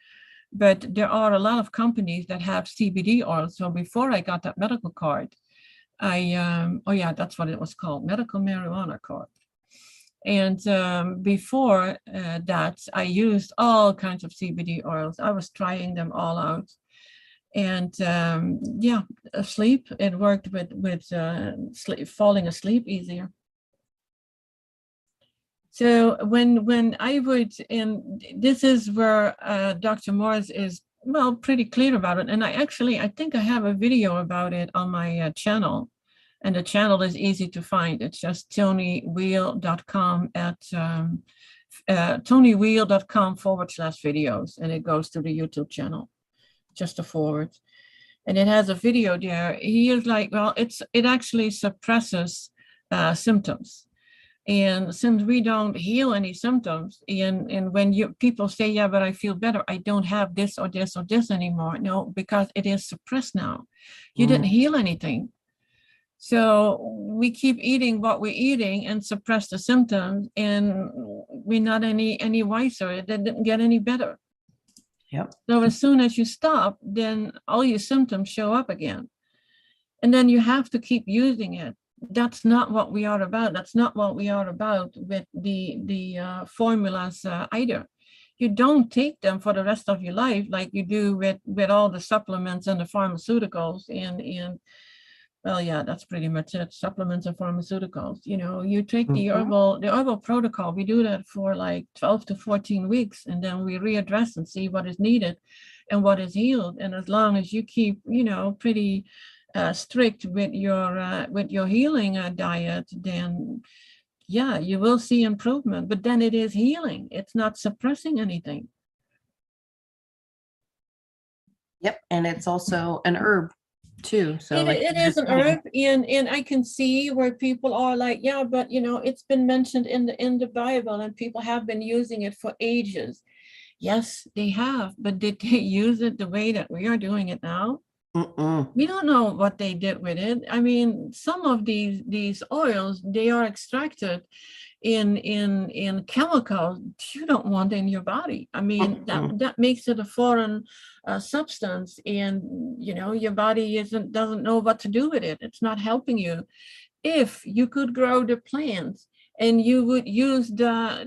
but there are a lot of companies that have CBD oil. So before I got that medical card, that's what it was called, medical marijuana card. And before that, I used all kinds of CBD oils. I was trying them all out. And sleep, it worked with falling asleep easier. So when I would, and this is where Dr. Morse is, well, pretty clear about it. And I think I have a video about it on my channel. And the channel is easy to find. It's just ToniWeel.com at ToniWeel.com /videos. And it goes to the YouTube channel. just a forward. And it has a video there. He is like, well, it actually suppresses symptoms. And since we don't heal any symptoms, and when people say, yeah, but I feel better, I don't have this or this or this anymore. No, because it is suppressed now. You didn't heal anything. So we keep eating what we're eating and suppress the symptoms, and we're not any wiser. It didn't get any better. Yep. So as soon as you stop, then all your symptoms show up again. And then you have to keep using it. That's not what we are about. That's not what we are about with the formulas either. You don't take them for the rest of your life like you do with all the supplements and the pharmaceuticals and well, yeah, that's pretty much it. Supplements and pharmaceuticals. You know, you take the herbal protocol. We do that for like 12 to 14 weeks, and then we readdress and see what is needed and what is healed. And as long as you keep, you know, pretty strict with your healing diet, then yeah, you will see improvement. But then it is healing. It's not suppressing anything. Yep, and it's also an herb too. So it is an herb, and I can see where people are like, yeah, but you know, it's been mentioned in the Bible, and people have been using it for ages. Yes, they have, but did they use it the way that we are doing it now? We don't know what they did with it. I mean, some of these oils, they are extracted in chemicals you don't want in your body. I mean, that makes it a foreign substance, and you know, your body doesn't know what to do with it. It's not helping you. If you could grow the plants and you would use the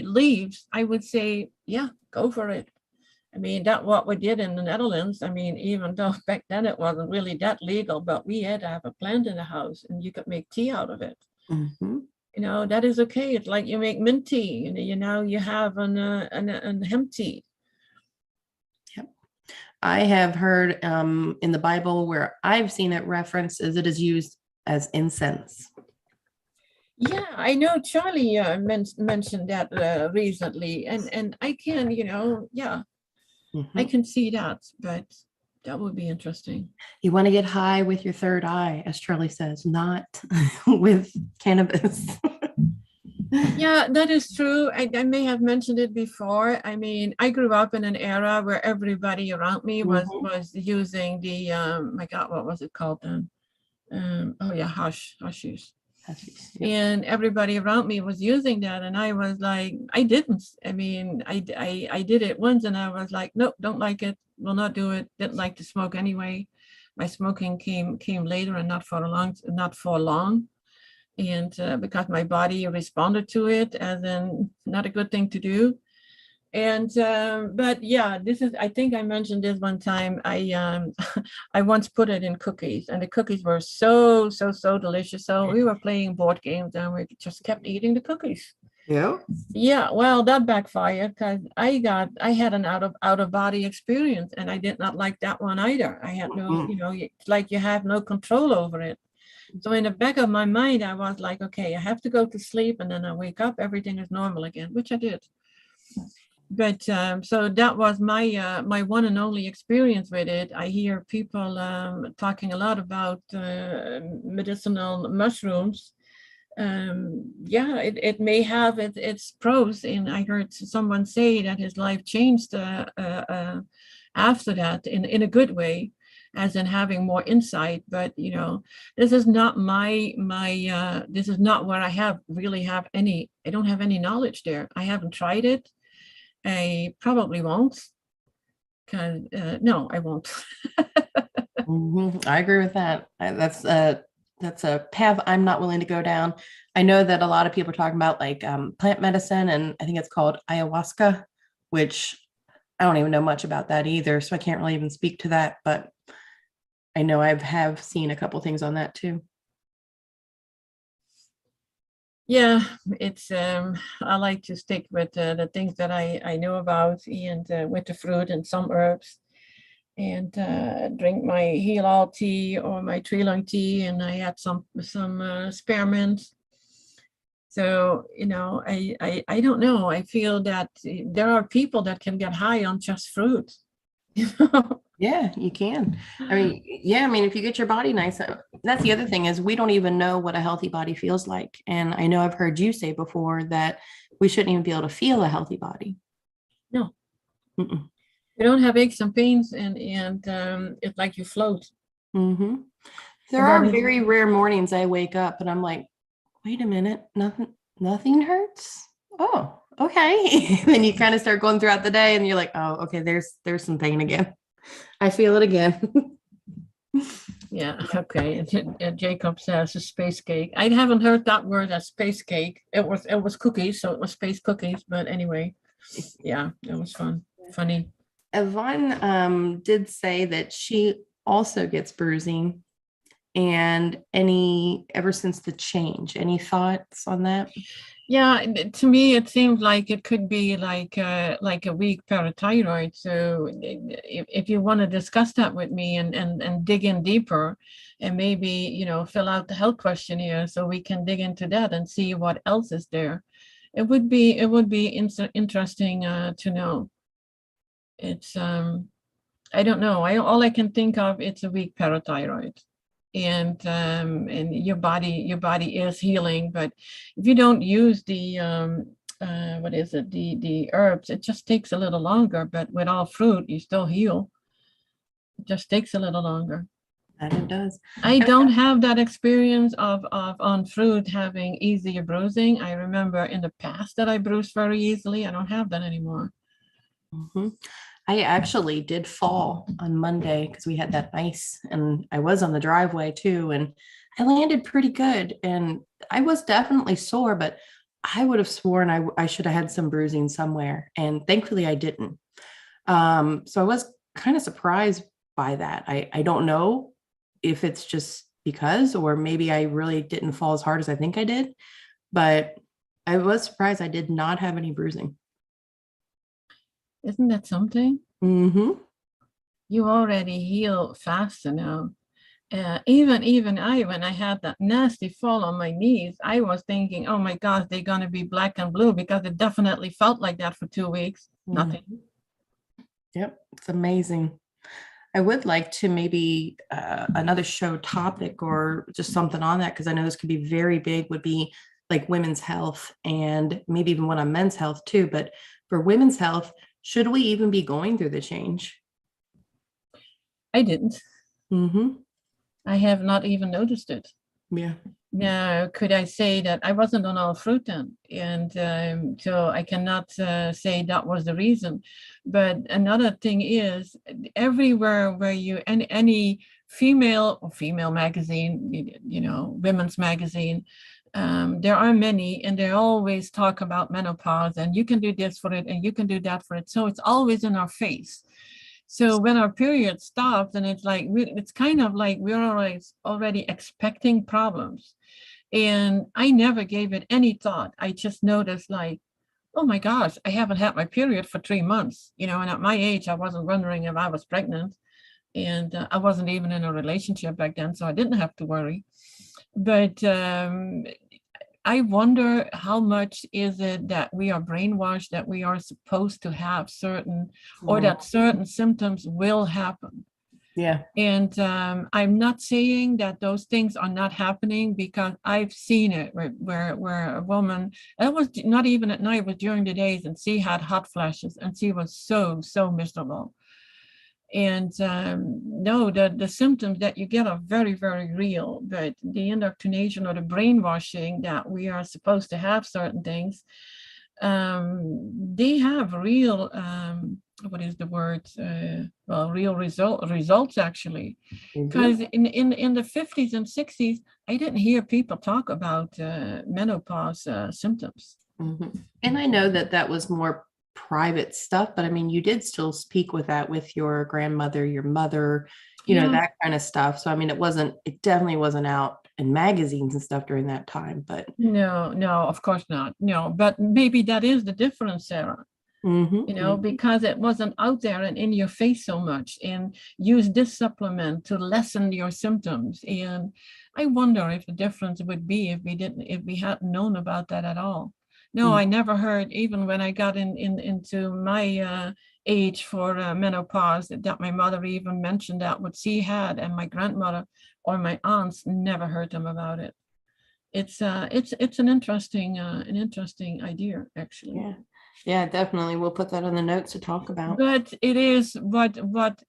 leaves, I would say, yeah, go for it. I mean, that's what we did in the Netherlands. I mean, even though back then it wasn't really that legal, but we had to have a plant in the house and you could make tea out of it. You know, that is okay. It's like you make mint tea, you know, you have an hemp tea. Yep. I have heard in the Bible where I've seen it referenced as it is used as incense. Yeah, I know Charlie mentioned that recently, and I can, you know, yeah, I can see that, but that would be interesting. You want to get high with your third eye, as Charlie says, not with cannabis. Yeah, that is true. I may have mentioned it before. I mean, I grew up in an era where everybody around me was using the my God, what was it called then? Oh yeah, hashish. And everybody around me was using that, and I was like, I didn't. I mean, I did it once, and I was like, nope, don't like it. Will not do it. Didn't like to smoke anyway. My smoking came later and not for long. And because my body responded to it as in not a good thing to do. And but yeah, I think I mentioned this one time. I once put it in cookies, and the cookies were so delicious. So we were playing board games and we just kept eating the cookies. Yeah, well, that backfired because I had an out of body experience, and I did not like that one either. I had no, you know, it's like you have no control over it. So in the back of my mind, I was like, okay, I have to go to sleep, and then I wake up, everything is normal again, which I did. But so that was my my one and only experience with it. I hear people talking a lot about medicinal mushrooms. Yeah, it may have its pros, and I heard someone say that his life changed after that in a good way, as in having more insight. But you know, this is not my this is not where I don't have any knowledge there. I haven't tried it. I probably won't, because no, I won't. I agree with that. That's a path I'm not willing to go down. I know that a lot of people are talking about like plant medicine, and I think it's called ayahuasca, which I don't even know much about that either, so I can't really even speak to that, but I know I have seen a couple things on that too. Yeah, it's I like to stick with the things that I know about, and with the fruit and some herbs, and drink my heal all tea or my tree lung tea, and I add some spearmint. So you know, I don't know. I feel that there are people that can get high on just fruit. Yeah, you can. I mean, yeah, I mean, if you get your body nice, that's the other thing is we don't even know what a healthy body feels like. And I know I've heard you say before that we shouldn't even be able to feel a healthy body. No, Mm-mm. you don't have aches and pains, and it's like you float. Mm-hmm. There And that are is, very rare mornings I wake up and I'm like, wait a minute, nothing hurts. Oh, okay. Then you kind of start going throughout the day and you're like, oh, okay, there's some pain again. I feel it again. yeah, okay. Jacob says a space cake. I haven't heard that word as space cake. It was cookies, so it was space cookies. But anyway, yeah, it was funny. Yvonne did say that she also gets bruising and ever since the change. Any thoughts on that? Yeah, to me, it seems like it could be like a weak parathyroid. So if you want to discuss that with me and dig in deeper, and maybe fill out the health questionnaire so we can dig into that and see what else is there. It would be interesting to know. It's I don't know. All I can think of it's a weak parathyroid, and your body is healing. But if you don't use the what is it, the herbs, it just takes a little longer. But with all fruit, you still heal. It just takes a little longer. That it does. I don't have that experience of on fruit having easier bruising. I remember in the past that I bruised very easily. I don't have that anymore. Mhm. I actually did fall on Monday because we had that ice and I was on the driveway too. And I landed pretty good. And I was definitely sore, but I would have sworn I should have had some bruising somewhere. And thankfully I didn't. So I was kind of surprised by that. I don't know if it's just because, or maybe I really didn't fall as hard as I think I did, but I was surprised I did not have any bruising. Isn't that something? Mm-hmm. You already heal faster now. Even I, when I had that nasty fall on my knees, I was thinking, oh my gosh, they're gonna be black and blue, because it definitely felt like that for 2 weeks. Nothing. Mm-hmm. Yep, it's amazing. I would like to maybe another show topic or just something on that because I know this could be very big, would be like women's health and maybe even one on men's health too. But for women's health, should we even be going through the change? I didn't. Mm-hmm. I have not even noticed it. Yeah. Now, could I say that I wasn't on all fruit then? And so I cannot say that was the reason. But another thing is, everywhere where any female magazine, women's magazine, there are many, and they always talk about menopause, and you can do this for it, and you can do that for it. So it's always in our face. So when our period stops, and it's kind of like we're already expecting problems. And I never gave it any thought. I just noticed, like, oh my gosh, I haven't had my period for 3 months, and at my age, I wasn't wondering if I was pregnant. And I wasn't even in a relationship back then, so I didn't have to worry. But I wonder how much is it that we are brainwashed that we are supposed to have certain, or that certain symptoms will happen. Yeah. And I'm not saying that those things are not happening, because I've seen it where a woman, it was not even at night, it was during the days, and she had hot flashes and she was so miserable. And no, the symptoms that you get are very, very real, but the indoctrination or the brainwashing that we are supposed to have certain things, they have real, what is the word? Well, real results actually. Because in the 50s and 60s, I didn't hear people talk about menopause symptoms. Mm-hmm. And I know that was more private stuff, but I mean, you did still speak with that with your grandmother, your mother, Yeah. that kind of stuff. So, I mean, it definitely wasn't out in magazines and stuff during that time, but. No, of course not. No, but maybe that is the difference, Sarah. Because it wasn't out there and in your face so much, and use this supplement to lessen your symptoms. And I wonder if the difference would be if we hadn't known about that at all. No, I never heard, even when I got into my age for menopause, that my mother even mentioned that what she had, and my grandmother or my aunts never heard them about it. It's an interesting idea, actually. Yeah. Yeah, definitely. We'll put that on the notes to talk about. But it is what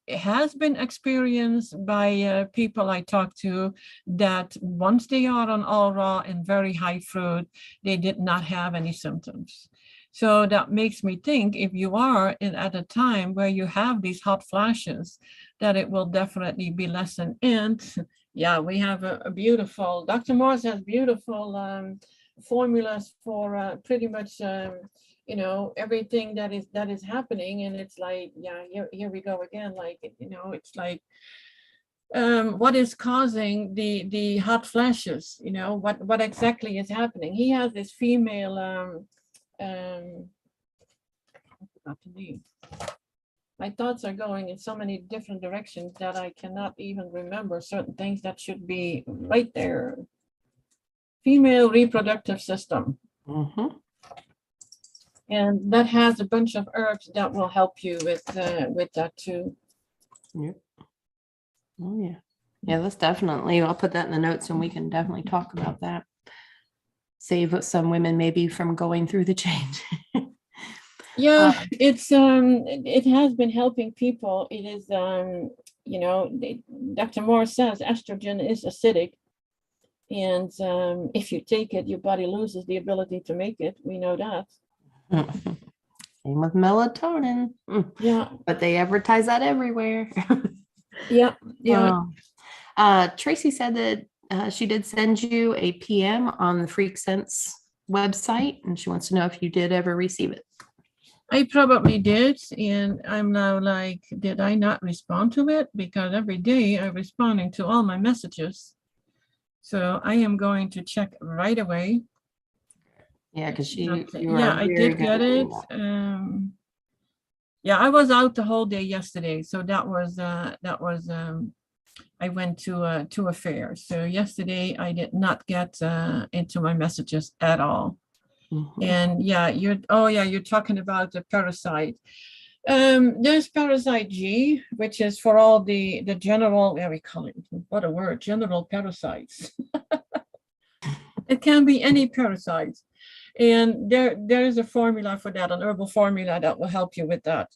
has been experienced by people I talk to, that once they are on all raw and very high fruit, they did not have any symptoms. So that makes me think, if you are at a time where you have these hot flashes, that it will definitely be lessened. And yeah, we have a beautiful, Dr. Morse has beautiful formulas for pretty much everything that is happening. And it's like, yeah, here we go again, like, it's like, what is causing the hot flashes, what exactly is happening. He has this female I forgot the name. My thoughts are going in so many different directions that I cannot even remember certain things that should be right there. Female reproductive system. Mm-hmm. And that has a bunch of herbs that will help you with that too. Yep. Oh yeah. Yeah, that's definitely, I'll put that in the notes and we can definitely talk about that. Save some women maybe from going through the change. Yeah, it has been helping people. It is Dr. Morse says estrogen is acidic. And if you take it, your body loses the ability to make it. We know that. Same with melatonin. Yeah. But they advertise that everywhere. Yeah. Yeah. Tracy said that she did send you a PM on the Freak Sense website, and she wants to know if you did ever receive it. I probably did. And I'm now like, did I not respond to it? Because every day I'm responding to all my messages. So I am going to check right away. Yeah, because yeah, I did get it. Yeah, I was out the whole day yesterday, so that was I went to a fair. So yesterday I did not get into my messages at all. Mm-hmm. And yeah, you're talking about the parasite. There's parasite G, which is for all the general, we call it, what a word, general parasites. It can be any parasites. And there is a formula for that, an herbal formula that will help you with that.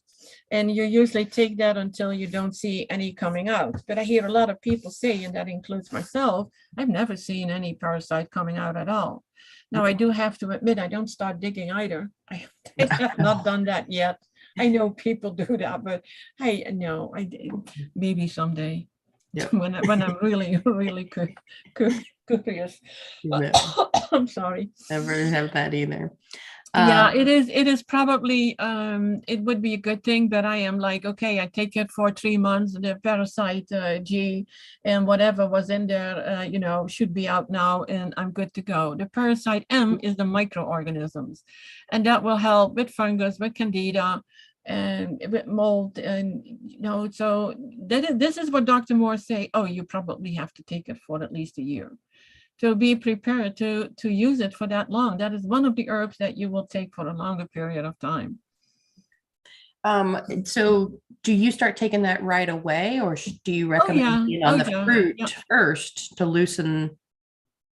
And you usually take that until you don't see any coming out. But I hear a lot of people say, and that includes myself, I've never seen any parasite coming out at all. Now, I do have to admit, I don't start digging either. I have not done that yet. I know people do that, but I maybe someday. Yep. when I'm really, really curious. I'm sorry. Never have that either. Yeah, it is probably it would be a good thing, but I am like, okay, I take it for 3 months, the parasite G and whatever was in there, should be out now, and I'm good to go. The parasite M is the microorganisms, and that will help with fungus, with candida, and with mold, and so this is what Dr. Moore say. Oh, you probably have to take it for at least a year. To be prepared to use it for that long. That is one of the herbs that you will take for a longer period of time. So do you start taking that right away, or do you recommend being on the fruit first to loosen?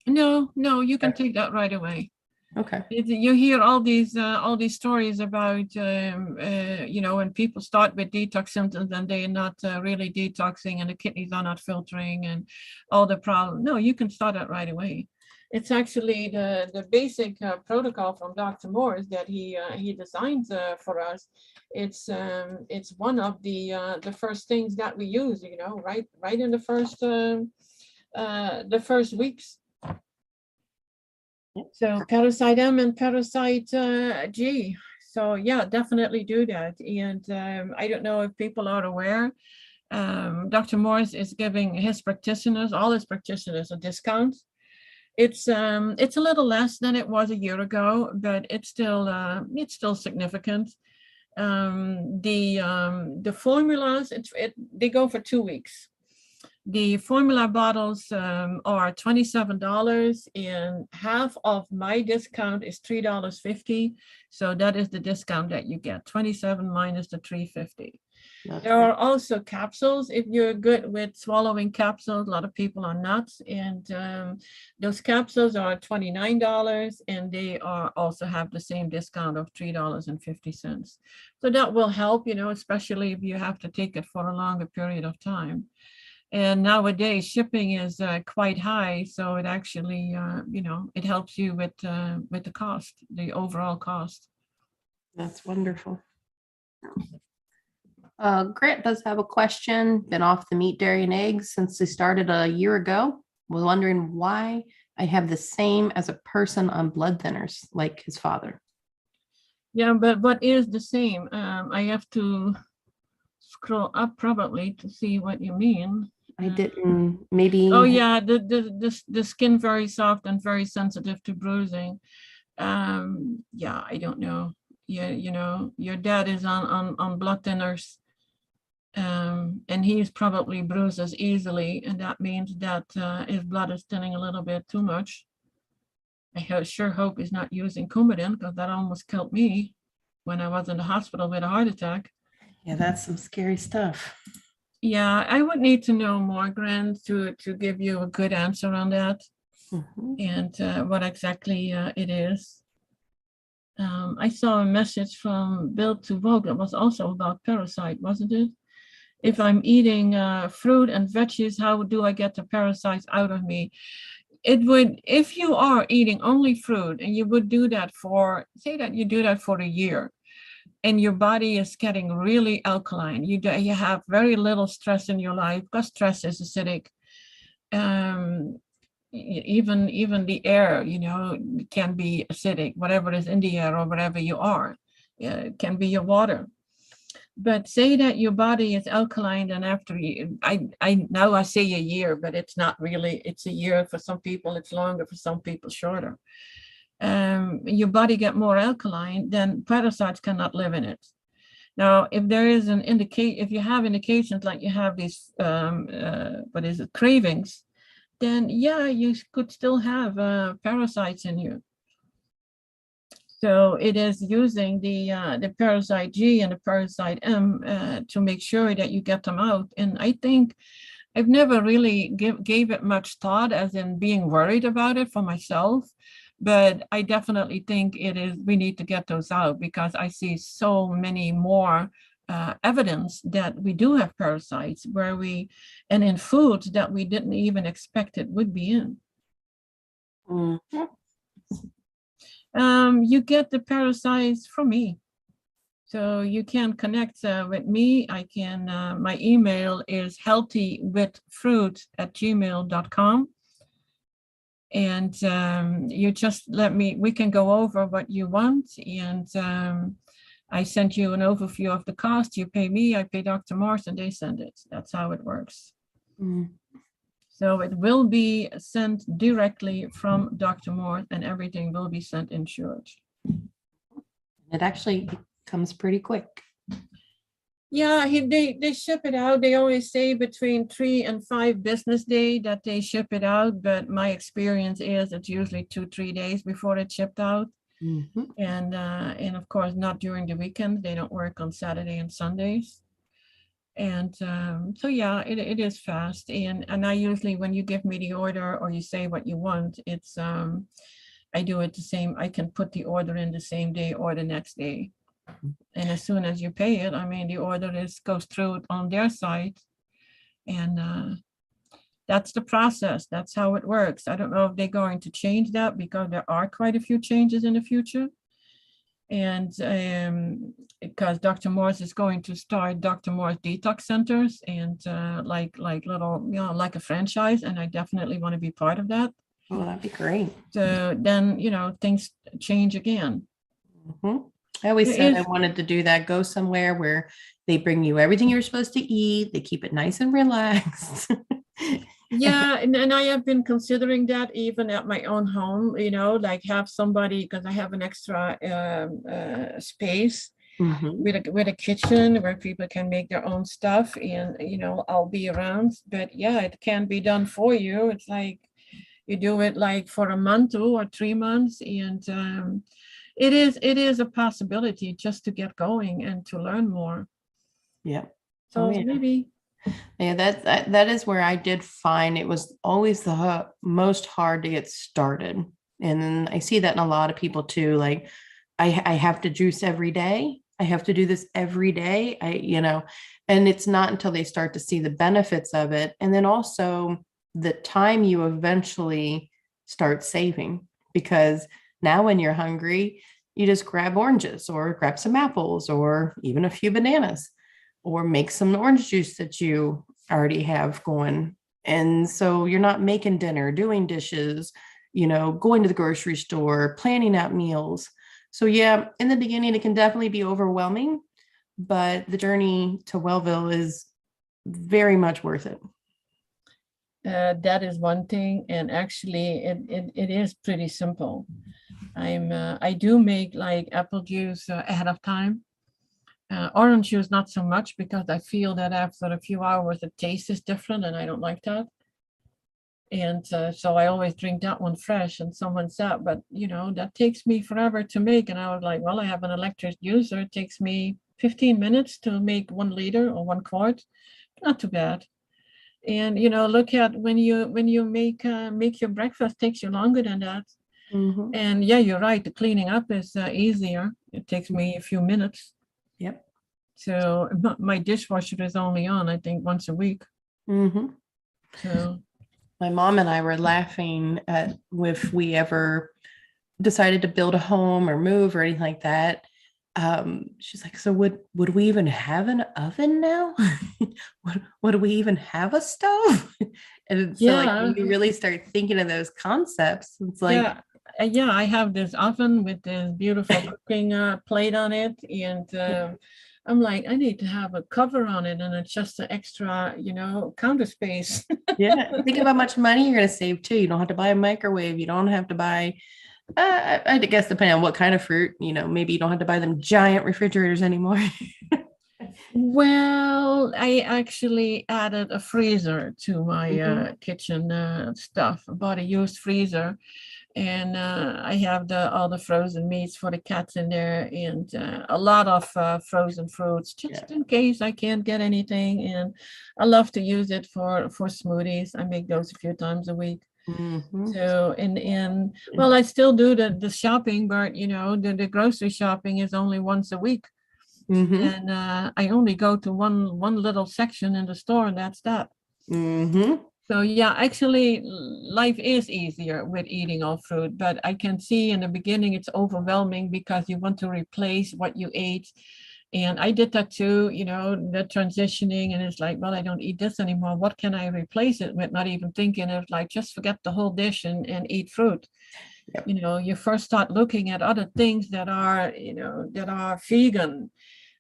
No, you can take that right away. Okay. You hear all these stories about when people start with detox symptoms and they're not really detoxing, and the kidneys are not filtering and all the problems. No, you can start it right away. It's actually the basic protocol from Dr. Morse that he designs for us. It's one of the first things that we use, right in the first weeks. So parasite M and parasite G. So yeah, definitely do that. And I don't know if people are aware, Dr. Morse is giving his practitioners, all his practitioners, a discount. It's a little less than it was a year ago, but it's still significant. The formulas, they go for 2 weeks. The formula bottles are $27, and half of my discount is $3.50. So that is the discount that you get, 27 minus the $3.50. There are also capsules if you're good with swallowing capsules. A lot of people are not. And those capsules are $29, and they are also have the same discount of $3.50. So that will help, especially if you have to take it for a longer period of time. And nowadays shipping is quite high. So it actually, it helps you with the cost, the overall cost. That's wonderful. Grant does have a question. Been off the meat, dairy, and eggs since they started a year ago. Was wondering why I have the same as a person on blood thinners, like his father. Yeah, but what is the same? I have to scroll up probably to see what you mean. I didn't, maybe. Oh yeah, the skin very soft and very sensitive to bruising. Yeah, I don't know. Yeah, your dad is on blood thinners. And he's probably bruises easily, and that means that his blood is thinning a little bit too much. I sure hope he's not using Coumadin, because that almost killed me when I was in the hospital with a heart attack. Yeah, that's some scary stuff. Yeah, I would need to know more, Grant, to give you a good answer on that. Mm-hmm. And what exactly it is. I saw a message from Bill to Vogue that was also about parasite, wasn't it? If I'm eating fruit and veggies, how do I get the parasites out of me? It would, if you are eating only fruit and you would do that for, say that you do that for a year, and your body is getting really alkaline, you have very little stress in your life, because stress is acidic. Even the air, can be acidic, whatever is in the air or whatever you are, it can be your water. But say that your body is alkaline, and after now I say a year, but it's not really, it's a year for some people, it's longer for some people, shorter. Your body get more alkaline, then parasites cannot live in it. Now, if there is if you have indications like you have these, cravings, then yeah, you could still have parasites in you. So it is using the parasite G and the parasite M to make sure that you get them out. And I think I've never really gave it much thought, as in being worried about it for myself. But I definitely think we need to get those out, because I see so many more evidence that we do have parasites and in foods that we didn't even expect it would be in. Mm-hmm. You get the parasites from me. So you can connect with me. My email is healthywithfruit@gmail.com. And you just we can go over what you want. And I sent you an overview of the cost. You pay me, I pay Dr. Morse, and they send it. That's how it works. Mm. So it will be sent directly from Dr. Morse, and everything will be sent insured. It actually comes pretty quick. Yeah, they ship it out. They always say between 3 and 5 business days that they ship it out. But my experience is it's usually 2-3 days before it's shipped out. Mm-hmm. And of course, not during the weekend. They don't work on Saturday and Sundays. And so yeah, it is fast. And I usually, when you give me the order or you say what you want, it's I do it the same. I can put the order in the same day or the next day. And as soon as you pay it, the order goes through on their site. And that's the process. That's how it works. I don't know if they're going to change that, because there are quite a few changes in the future. And because Dr. Morse is going to start Dr. Morse detox centers, and like little, like a franchise. And I definitely want to be part of that. Oh, that'd be great. So then, things change again. Mm-hmm. I always said I wanted to do that. Go somewhere where they bring you everything you're supposed to eat. They keep it nice and relaxed. Yeah, and I have been considering that even at my own home, like have somebody, because I have an extra space, Mhm. with a kitchen where people can make their own stuff, and I'll be around. But yeah, it can be done for you. It's like you do it like for a month, 2 or 3 months, and it is a possibility just to get going and to learn more. Yeah. Oh So yeah. maybe. Yeah, that is where I did find it was always the most hard to get started. And then I see that in a lot of people too. Like I have to juice every day. I have to do this every day. And it's not until they start to see the benefits of it. And then also the time you eventually start saving, because now when you're hungry, you just grab oranges or grab some apples or even a few bananas or make some orange juice that you already have going. And so you're not making dinner, doing dishes, going to the grocery store, planning out meals. So yeah, in the beginning, it can definitely be overwhelming, but the journey to Wellville is very much worth it. That is one thing, and actually, it is pretty simple. I do make like apple juice ahead of time. Orange juice, not so much, because I feel that after a few hours, the taste is different, and I don't like that. And so I always drink that one fresh. And someone said, but that takes me forever to make. And I was like, well, I have an electric juicer. It takes me 15 minutes to make 1 liter or 1 quart. Not too bad. And look at when you make your breakfast, takes you longer than that. Mm-hmm. And yeah, you're right. The cleaning up is easier. It takes me a few minutes. Yep. So my dishwasher is only on, I think, once a week. Mm-hmm. So my mom and I were laughing at if we ever decided to build a home or move or anything like that. She's like, so would we even have an oven now? would we even have a stove? And so like yeah, when you really start thinking of those concepts, it's like, yeah, yeah. I have this oven with this beautiful cooking plate on it, and I'm like, I need to have a cover on it, and it's just an extra, counter space. yeah, think of how much money you're going to save too. You don't have to buy a microwave. You don't have to buy, I guess, depending on what kind of fruit, maybe you don't have to buy them giant refrigerators anymore. Well, I actually added a freezer to my kitchen stuff. I bought a used freezer, and I have all the frozen meats for the cats in there, and a lot of frozen fruits, just in case I can't get anything. And I love to use it for smoothies. I make those a few times a week. Mm-hmm. So well, I still do the shopping, but the grocery shopping is only once a week. Mm-hmm. And I only go to one little section in the store, and that's that. Mm-hmm. So yeah, actually, life is easier with eating all fruit, but I can see in the beginning it's overwhelming because you want to replace what you ate. And I did that too, the transitioning, and it's like, well, I don't eat this anymore. What can I replace it with? Not even thinking of like, just forget the whole dish and eat fruit. Yep. You first start looking at other things that are, that are vegan,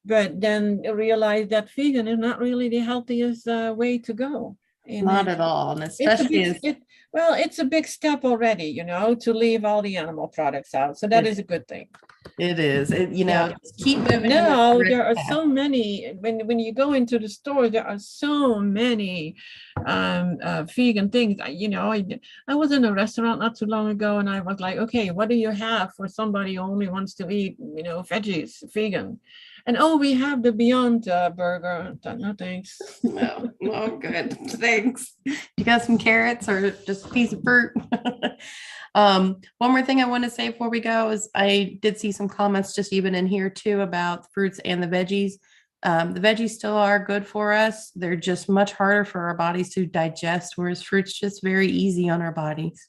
but then realize that vegan is not really the healthiest way to go. And Not at all. And it's a especially big, as it's a big step already, to leave all the animal products out. So that is a good thing. it is. Yeah. Keep moving. Now there are so many, when you go into the store, there are so many vegan things. I was in a restaurant not too long ago, and I was like, okay, what do you have for somebody who only wants to eat, veggies, vegan? And we have the Beyond Burger. No, thanks. No, good. Thanks. You got some carrots or just a piece of fruit? One more thing I want to say before we go is I did see some comments just even in here too about fruits and the veggies. The veggies still are good for us. They're just much harder for our bodies to digest, whereas fruit's just very easy on our bodies.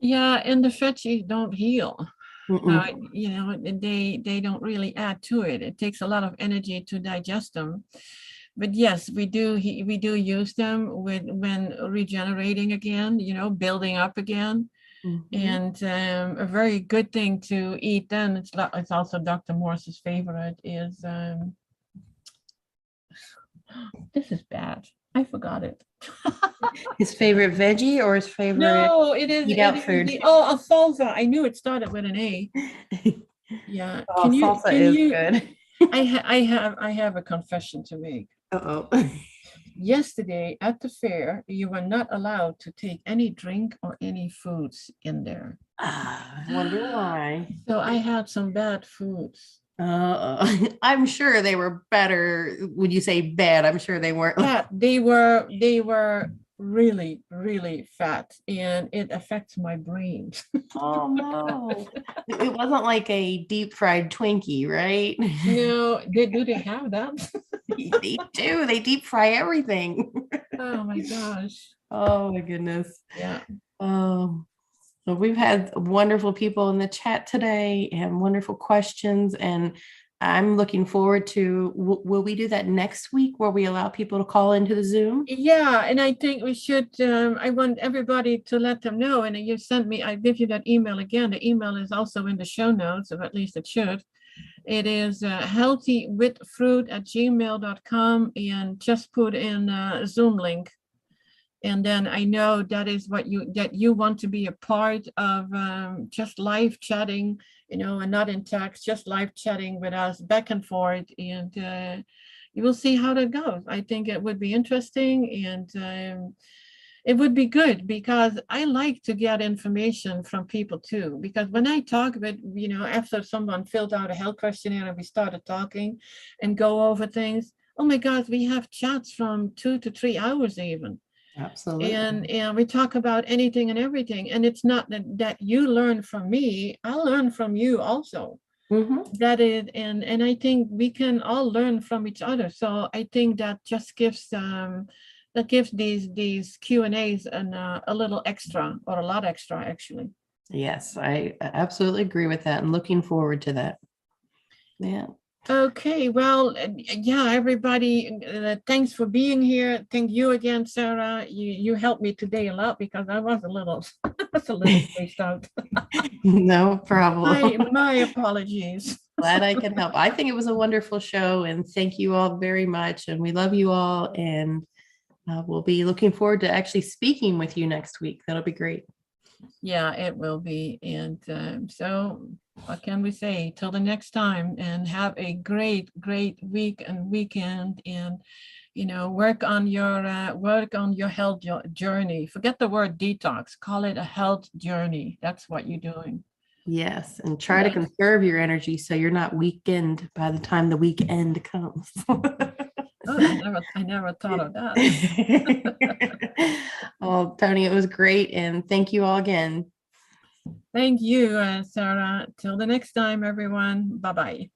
Yeah, and the veggies don't heal. They don't really add to it. It takes a lot of energy to digest them. But yes, we do use them when regenerating again, building up again. Mm-hmm. And a very good thing to eat then, it's also Dr. Morse's favorite, is this is bad. I forgot it. His favorite veggie or his favorite No, it is eat out food? alfalfa. I knew it started with an A. Yeah. Oh, salsa Can is you, good. I have a confession to make. Uh-oh. Yesterday at the fair, you were not allowed to take any drink or any foods in there. I wonder why. So I had some bad foods. I'm sure they were better. Would you say bad? I'm sure they weren't. Fat. They were really, really fat, and it affects my brain. Oh no. It wasn't like a deep fried Twinkie, right? No, do they have that? They do. They deep fry everything. Oh my gosh. Oh my goodness. Yeah. Oh, so we've had wonderful people in the chat today and wonderful questions. And I'm looking forward to, will we do that next week where we allow people to call into the Zoom? Yeah, and I think we should, I want everybody to let them know. And you sent me, I give you that email again. The email is also in the show notes, or at least it should. It is healthywithfruit@gmail.com, and just put in a Zoom link. And then I know that is what you want to be a part of, just live chatting, and not in text, just live chatting with us back and forth. And you will see how that goes. I think it would be interesting, and it would be good because I like to get information from people too. Because when I talk about, after someone filled out a health questionnaire and we started talking and go over things, oh my God, we have chats from 2 to 3 hours even. Absolutely. And we talk about anything and everything. And it's not that you learn from me, I learn from you also. That is, and I think we can all learn from each other. So I think that just gives these Q&As a little extra, or a lot extra actually. Yes, I absolutely agree with that and looking forward to that. Yeah. Okay, well, yeah, everybody, thanks for being here. Thank you again, Sarah. You helped me today a lot because I was a little spaced out. No problem. My apologies. Glad I could help. I think it was a wonderful show, and thank you all very much. And we love you all. And we'll be looking forward to actually speaking with you next week. That'll be great. Yeah, it will be. And so what can we say? Till the next time, and have a great week and weekend. And work on your health journey. Forget the word detox. Call it a health journey. That's what you're doing. Yes, and try to conserve your energy so you're not weakened by the time the weekend comes. Oh, I never thought of that. Oh, Toni, it was great, and thank you all again. Thank you, Sarah. Till the next time, everyone. Bye-bye.